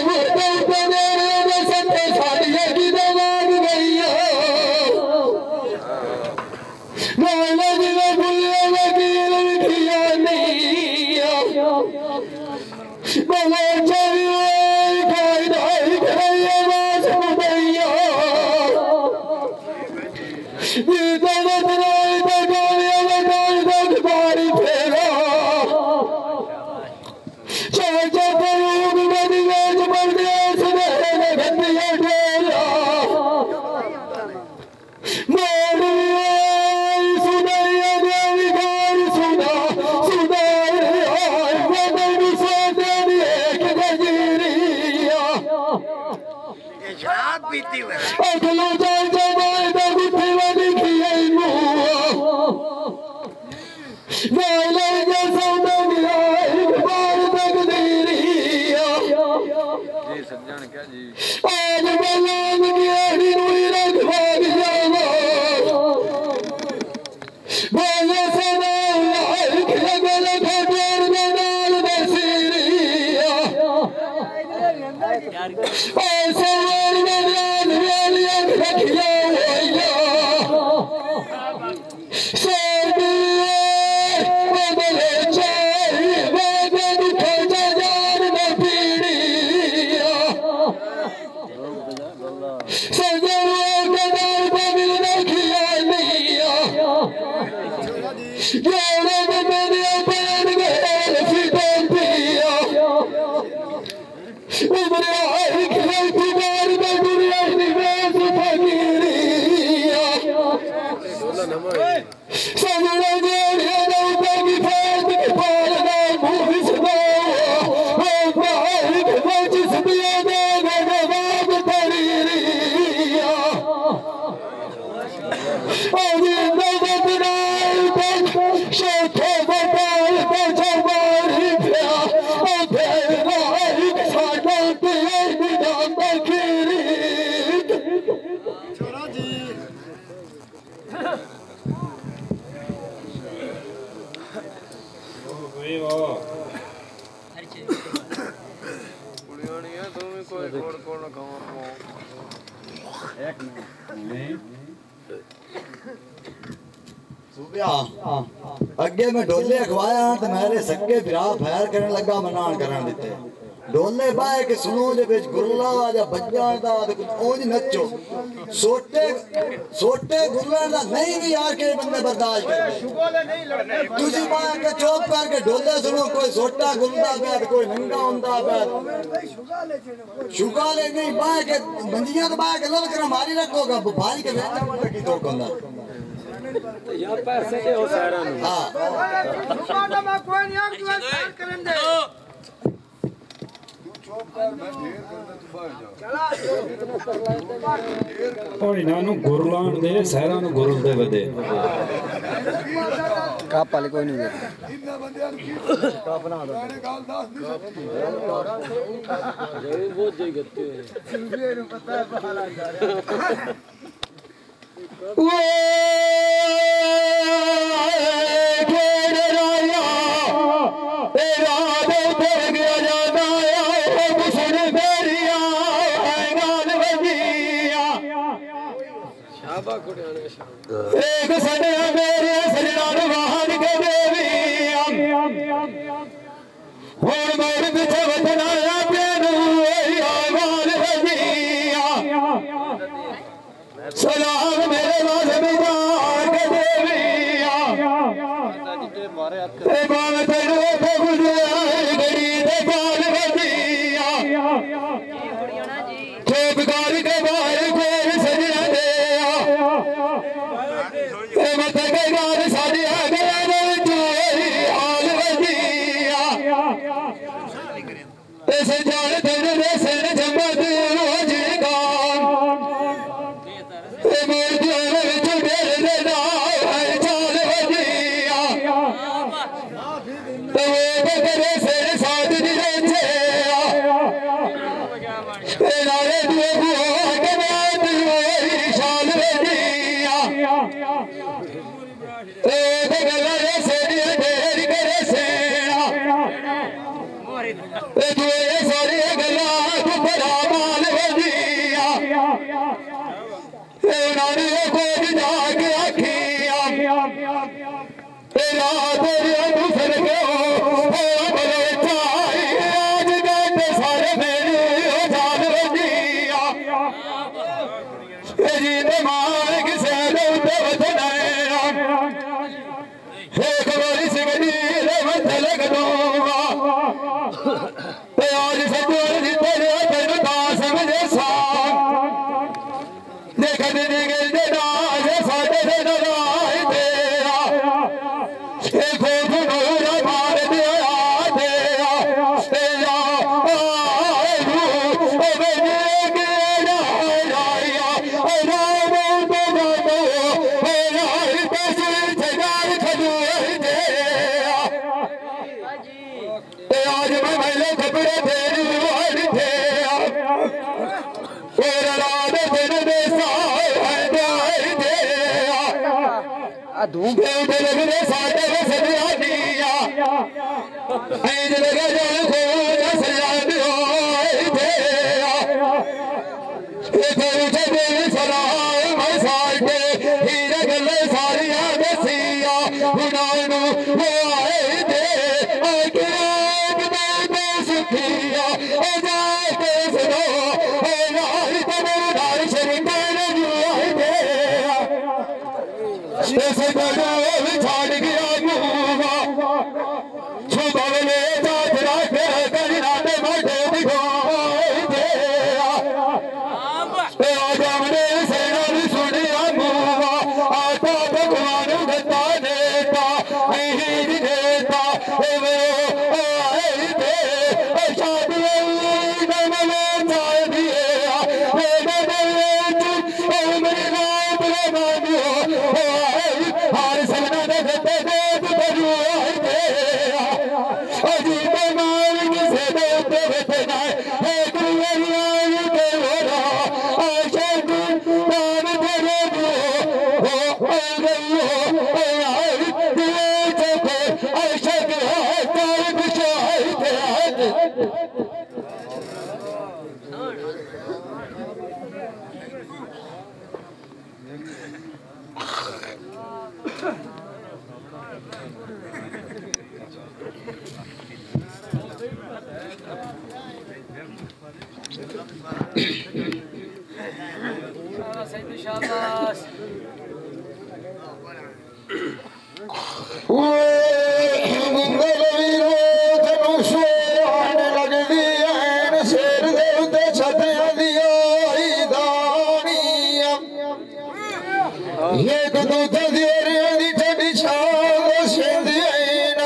वो तो बने रे सत्य साड़िया की दबाग भैया नाला जिला भूलिया वकील लिखिया नहीं बला चाहिए खाई दाई खाइया वास भैया ये दौलत राय तो गालिया लगाई दग बारी फेरा चाचा करूब बनी वेज परदेश में घटिया ढोला मोड़िया सुनैया देवी गार सुना सुनाई बदन सोते एक गजीरिया शराब पीती हुई अगलो चाचा बाय दग उठी वाली खियाई वाले जैसा दुनिया एक बार तकदीरिया जी सज्जन क्या जी आज बलान की आड़ी हुई रख भाग जाना बोले सना लाइक लगल खबर में नाल बसीरिया ऐसे वर में नाल वेलिया रखिया होया बदले चाहिए बदन खजा जान न पीड़िया सजनों के दर पे मिल रखिया लिया जोड़े में मेरे पैर गए फिटन पिया उम्र आई खेल पुकार में दुनिया निवेश फकीरिया सजना जोड़िया नौता की फैद के पाल ना भूस दो ओ भाई के बचिस दिया देगा जवाब तरीरिया ओ जिंदा बतनाई तक शोखे बटाल को जवारी प्या ओ फेरा एक साटा पिया निजाम तकीरी छोरा जी पिया अगे मैं ढोले अखवाया तो मेरे सके बिरा फैर करने लगा मनान करन दिते ढोले बाए के सुनो दे विच गुरला जा बजाण दा ते ओंज नचो सोटे सोटे गुरला दा नहीं भी यार के बंदे बर्दाश्त करदे शुगोले नहीं लड़ने तुसी बाए के चुप करके ढोले सुनो कोई सोटा गुरदा पे कोई नंगा हुंदा पे शुगोले नहीं बाए के बंदियां तो बाए के लल कर मारी रखोगा भाई के वेच की तोड़ कंदा यार पैसे दे हो सारा हां शुगोले में कोई नहीं आग तू सार करन दे और इन्हां गुरलान दे शहरां नु गुरल दे वदे काप वाले कोई नहीं का बना दो वो जे गत्ते हैं पता है बहाना जा रहा वो खेड़ राया तेरा दे फिर गया जाता है कुशन फेरिया गान बजिया शाबा कुड़ियाने एक सड़िया मेरे सजना वाहन के देविया और मोर पीछे वतनाया पेनू गान बजिया सलाम मेरे वास्ते के देविया ते बाल तेरे पे गुजरा गड़ी ते बाल बजिया चुप कर के बाहर कोई सजना दे ते मत के गाल साड़ी आ गया रे तू हाल बजिया ते सजान तेरे दे सिर जमत रोज गान ते मोर दिल विच मेरे दे नाल हर चाल बजिया ते वो तेरे सिर साथ दी रचे ते नाले दुए बुआ के बाद मेरी शान बजिया ते गला रे सेड़ी ढेर करे सेना ते दुए सारी गला तू बड़ा माल बजिया ते नानी को जाके आखिया तेरा तेरे दूसर के हो बड़े चाई आज बेटे सारे मेरी जान बजिया जी ने मार किसे उठे बचनाया एक बारी सिगड़ी ले मत लग दूंगा ते आज सजोर जी तेरे तेरे का समझे सा देख दे गे नाज साडे दे नाज तेरा एक नूर मार दिया तेरा तेरा आलू ओ बने के राया ओ राम तो बाबो ओ राय तस्वीर जगार खजू तेरा ते आज मैं मैले कपड़े तेरी वाली तेरा और रात तेरे दे साए है तेरा धूम ते लगने साडे सदिया दिया ऐ लगे जान को सजा दियो तेरा ए तेरे दे सलाम मैं साडे हीरे गले सारिया दसिया हुनानु वो आए दे आ के दे सुखिया ओ जाके सुनो ओ नारी तबे नारी शरीके ने आए तेरा ऐसे बड़ा छाड़ गया मुआ सुबह ले जातरा कर नाटे बाटे दिखाई तेरा आज हमने सेना भी सुनिया मुआ आता भगवान गता देता नहीं देता वो आए थे शादी नमले चाय दिए मेरे दिल मेरे नाम बना दियो हर सना दे गते दे बजू तेरा अजीब मार किसे दे बतना है गुरुवार के होरा आशा नाम तेरे हो गई हो आई दिल से आशा के हाथ बिछाई तेरा शाबाश मंगल वीरो धनुषो आने लगदी ऐन शेर दे उते छतियां दी आई दानी एक दूधे दी दी ठंडी छाल सेंदी ऐन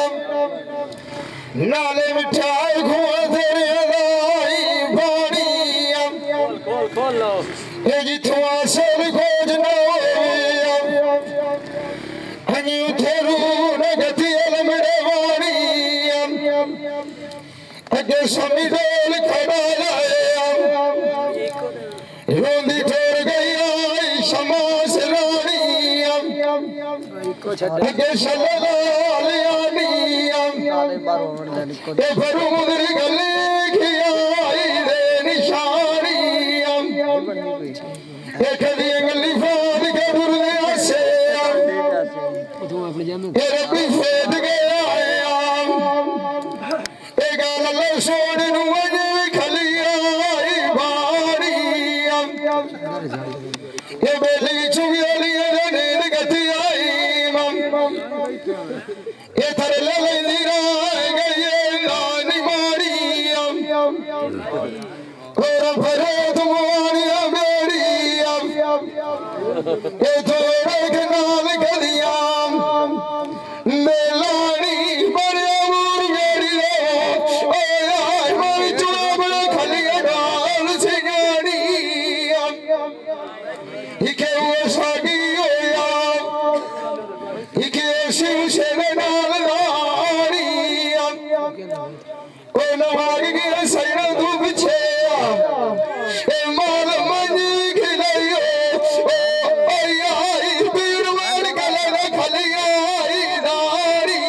नाले मिठाई खुआ तेरे लाई पानी खोल लो ये जिथों असल खोज न होवे हनी उठेरू न गति अलमड़े वाणी अगे स्वामी डोल खड़ा लाया रोंदी ठहर गई आई शमास रानी अगे शललाल यानी ये भरू मुदरी गले खियाई दे निशानी ये कदी गली फाद के बुरदे आसे ये रब्बी फेद गया ये गाल लो सोने नु अजे खलिया आई बारी ये बेली चुगली नींद गति आई ये थर ले लेंदी राय गई नानी मारी कोरा भरे तुम्हारी मेरी ये थोड़े के नाल गलिया मेलानी बड़े मूर मेरी रे ओ यार मैं चुरा बड़े खलिया डाल सिंगानी इके वो सागी ओ यार इके शिव शेरे नाल रानी ओ नवारी की सैरा धूप छे ए माल मंजी खिलाइयो ओ यार पीर वाल गले खलिया दारी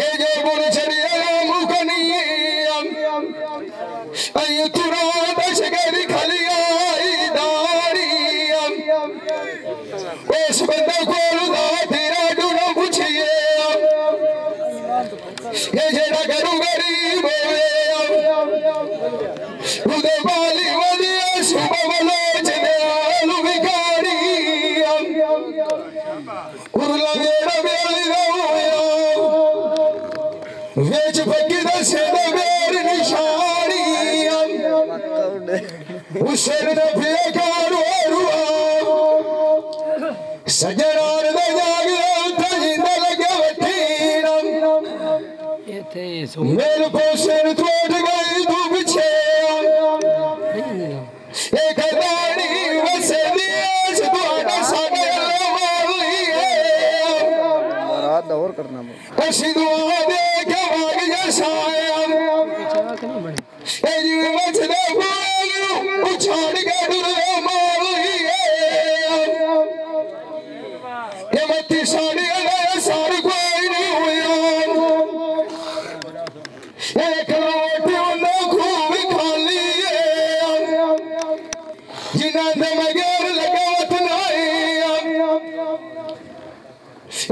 ये जो बुन चढ़िया मुकनी आई तुरा दश गरी खलिया दारी उस बंदा कोल दा तेरा डूना पूछिए ये जेड़ा करू गरीब उदे बाली वदिया सुबह बलोच दे आलू भिखारी उरला मेरा बेली रोया वेच फकी दसे दे मेरी निशानी उसे न फिर कारू रुआ सजनार दे जाग उठा जिंदा लगे वठीना मेरे पोषण तोड़ गई तू पीछे एक दानी वसे दिए तुम्हारा सागे माली है रात और करना ऐसी दुआ दे के भाग जा साया ए जी मचले बोलू उछाड़ के डुरे माली है ये मत्ती साड़ी ले सार कोई नहीं हुआ एक रोटी उन्हें खूब खाली है जिन्हें मगर लगावत नहीं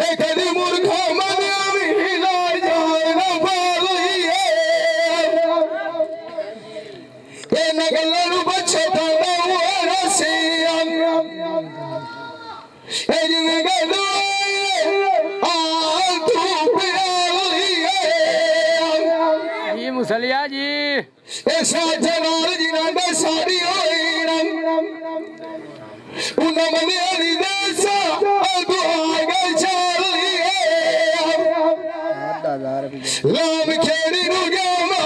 एक कदी मूर्खा मन हिला जाए न पाली है ये नगलर बच्चे दादा हुआ रसिया ये जिन्हें गलू तू प्याली है ये मुसलिया जी ऐसा जनाल जिन्होंने सारी होई उन्हें मने अली देसा अगु आगे चली है लाम खेड़ी नु गया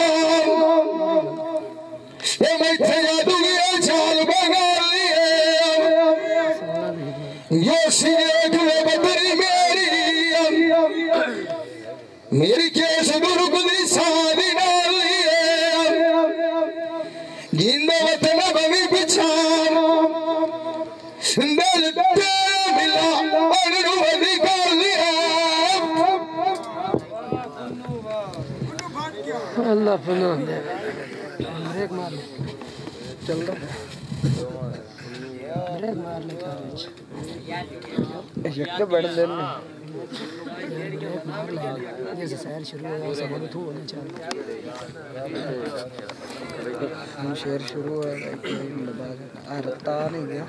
ये मैथे जादू ये चाल बंगाली है ये सीने के बदरी मेरी केस गुरु कुदी सादी डाली है जिंदा वतन बवी पिछान दिल तेरा मिला और रूह कर लिया अल्लाह पनाह दे ब्रेक मार ले चल रहा ब्रेक मार ले एक बैठ लेने जैसे शहर शुरू हुआ सब तो होना चाहिए शेर शुरू हुआ रत्ता नहीं गया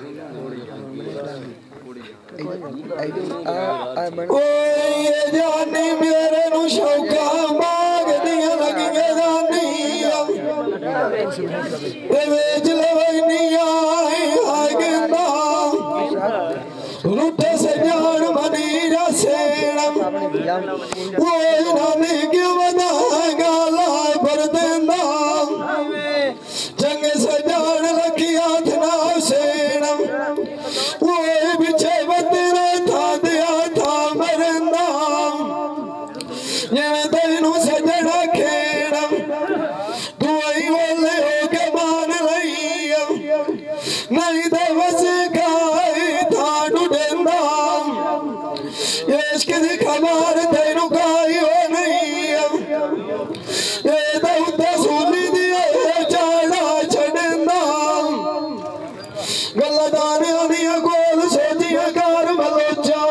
ये जानी मेरे नु शौका मांग दिया लगिया जानी ते वेच लवनिया हाय गंदा लुटे से जान मनी रसेना वो नानी के वदा गाला पर देंदा जंग से जान लगिया थना सेना वो बिछे बदरा था दिया था मरंदा ये तेनू सजना खेड़ा तू आई वाले हो के मान लईया नहीं तो बस गाई था डुडेंदा ये इश्क दी खबर तेनू गाई हो नहीं ये तो उते सूली दिए चाड़ा छड़ेंदा गल्लादाने दिया गोल सोचिया कार बलोचा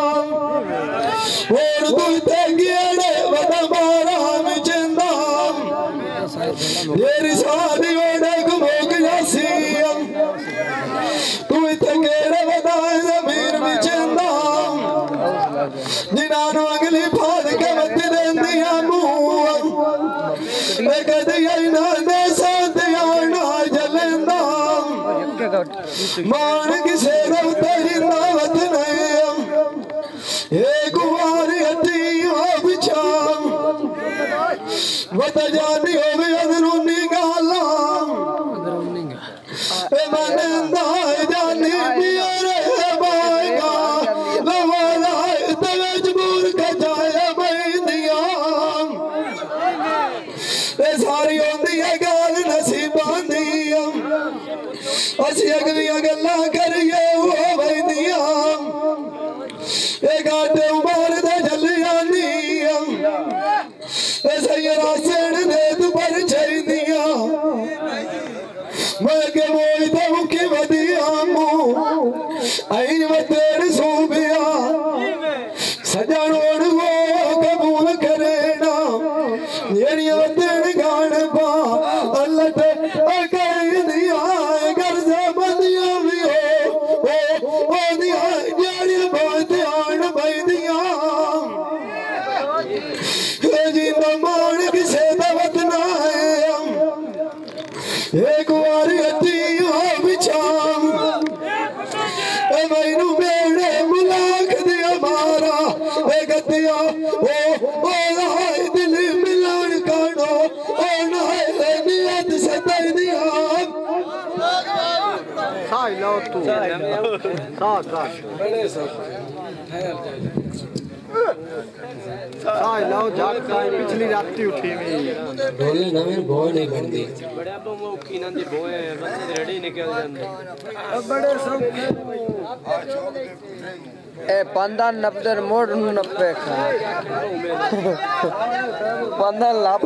और तू ते गियड़े वदा मारा में चंदा येरी सादी ओडे घुमोक जासी तू ते केड़े वदा जमीन में चंदा जिनानो अगली फाड़ के मत देंदिया मुंह मैं कदिया ना दे सादिया ना जलंदा मान किसे रवतरिंदा वतने ये कुमारी हटी हो बिछाम वत जानी हो भी अदरूनी गाला ए मनंदा जानी पियरे बागा लवाला तवे जबूर के जाया मैंदिया ए सारी होंदी है गाल नसीबां दिया असी अगलियां गल्लां करिए वो वैदिया ए गाटे उमर दे जलियां दिया ए सैयरा सेड़ दे तू पर छैंदिया मैं के मोई ते मुकी वदिया मु आई वतेड़ सूबिया सजणोड़ वो कबूल करेना येड़ी वतेड़ गाण पा अल्लाह ते अकई दिया गर्जा बंदिया भी ओ दिया जाड़ी बहुत आन बैदिया जी मान किसे दवत ना है एक बारी हटी हो बिछाम ए मैनू मेरे मुलाक दिया मारा ए गतिया ओ हाय दिल मिलन कानो ओ नाय नियत सदै दिया साई लाओ तू साई लाओ जाग पिछली रात उठी हुई ढोले नवीन भोए नहीं बनती बड़े अब मौकी ना दी भोए बंदे रेडी निकल जांदे बड़े सब ए 15 मोड़ 90 खा 15 लाभ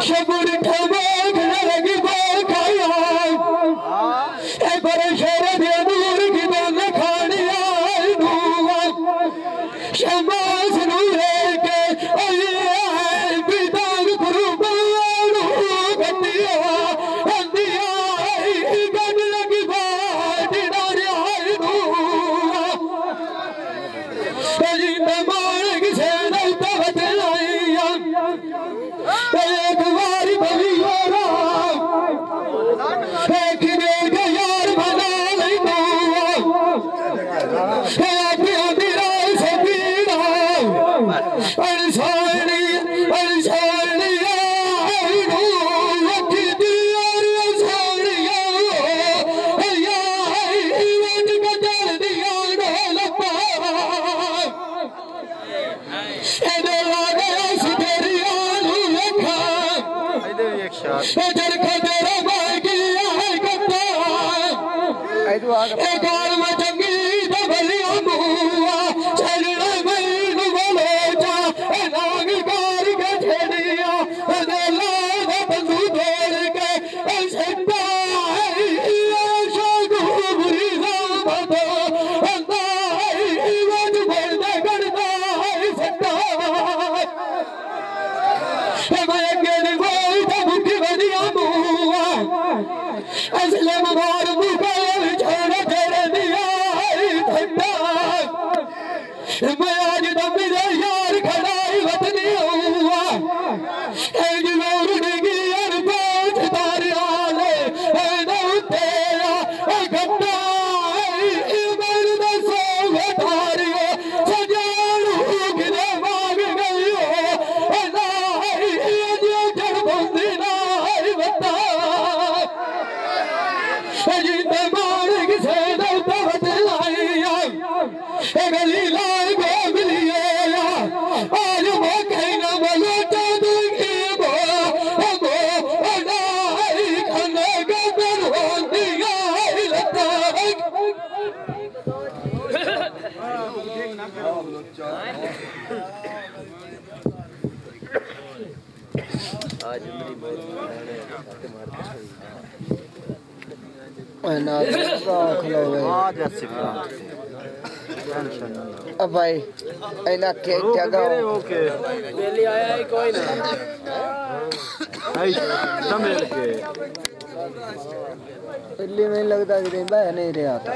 शबुर ठमा चरखा तेरा भाई किया है कत्ता एक गाल में चंगी दबलिया मुआ चलना मैनू बलोचा नाग कार के छेड़िया लागा बंदू तोड़ के सट्टा बुरी सामतो वज बोलते करता सट्टा मैं अगे बोलता मुखी बनिया मुआ असले मार मुका छोड़ तेरे दिया ठंडा मैं आज दम यार खड़ा वतनी हुआ उड़गी यार बोझ तारे आले तेरा घंटा मेरे दसो तारियो सजानू गिरे मांग गई जड़ बंदी ना बता जिंदे मार किसे दौता बदलाइया गली लाल को मिलिए आज वो कहना बलोटा दूंगी वो खाने का पर होती लगता आज मेरी बहुत आज अब भाई ऐना केक जगह ओके दिल्ली आया ही कोई ना समझ के दिल्ली में लगता कि नहीं रहा था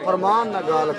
फरमान न गाल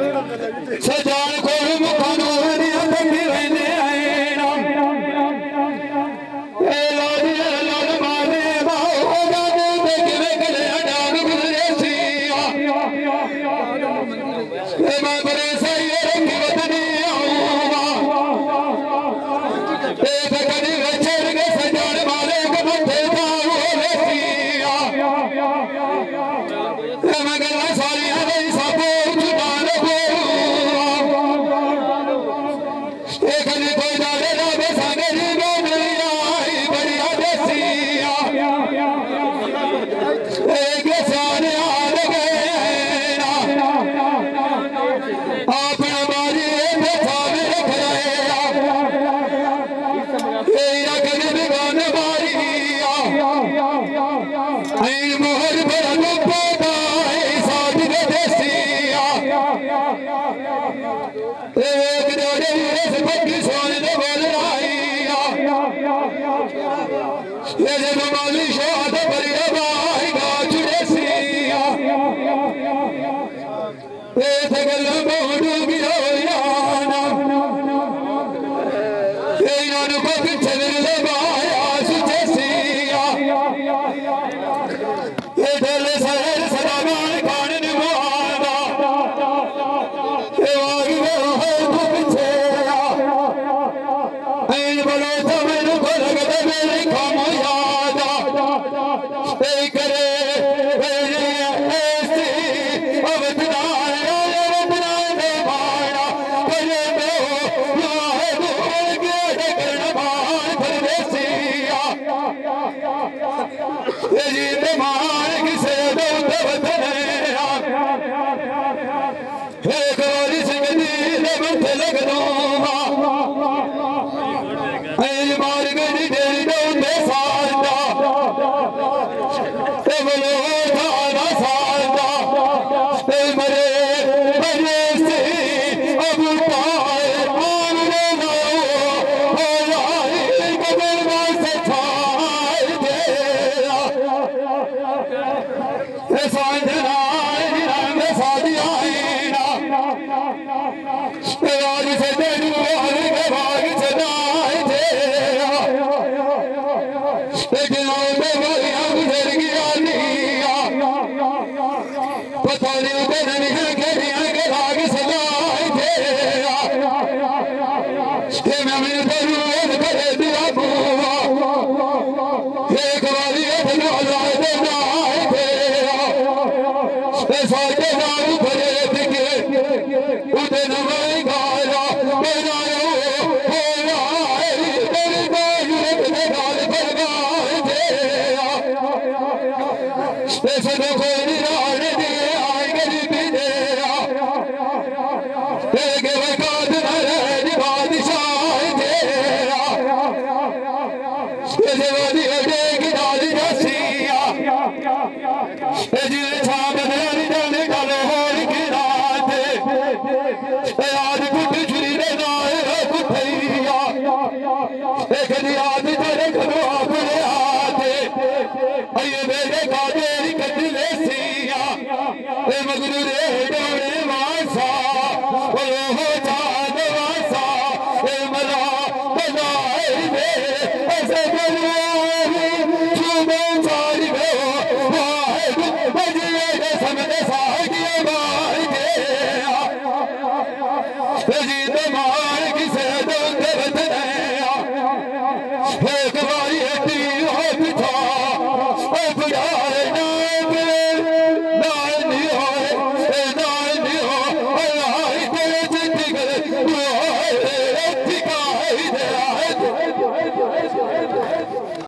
सजान को मुखानो हरिया तंगी रहने आए ना ए लाली लाल मारे बाओ जाने देख वे गले डाग गुजरे सिया ए मैं बड़े सही रंगी वतनी आऊंगा ए बकरी वचर के सजान मारे के मथे दाऊ रे सिया ए मैं गला सारी है सबो जुबान को Ude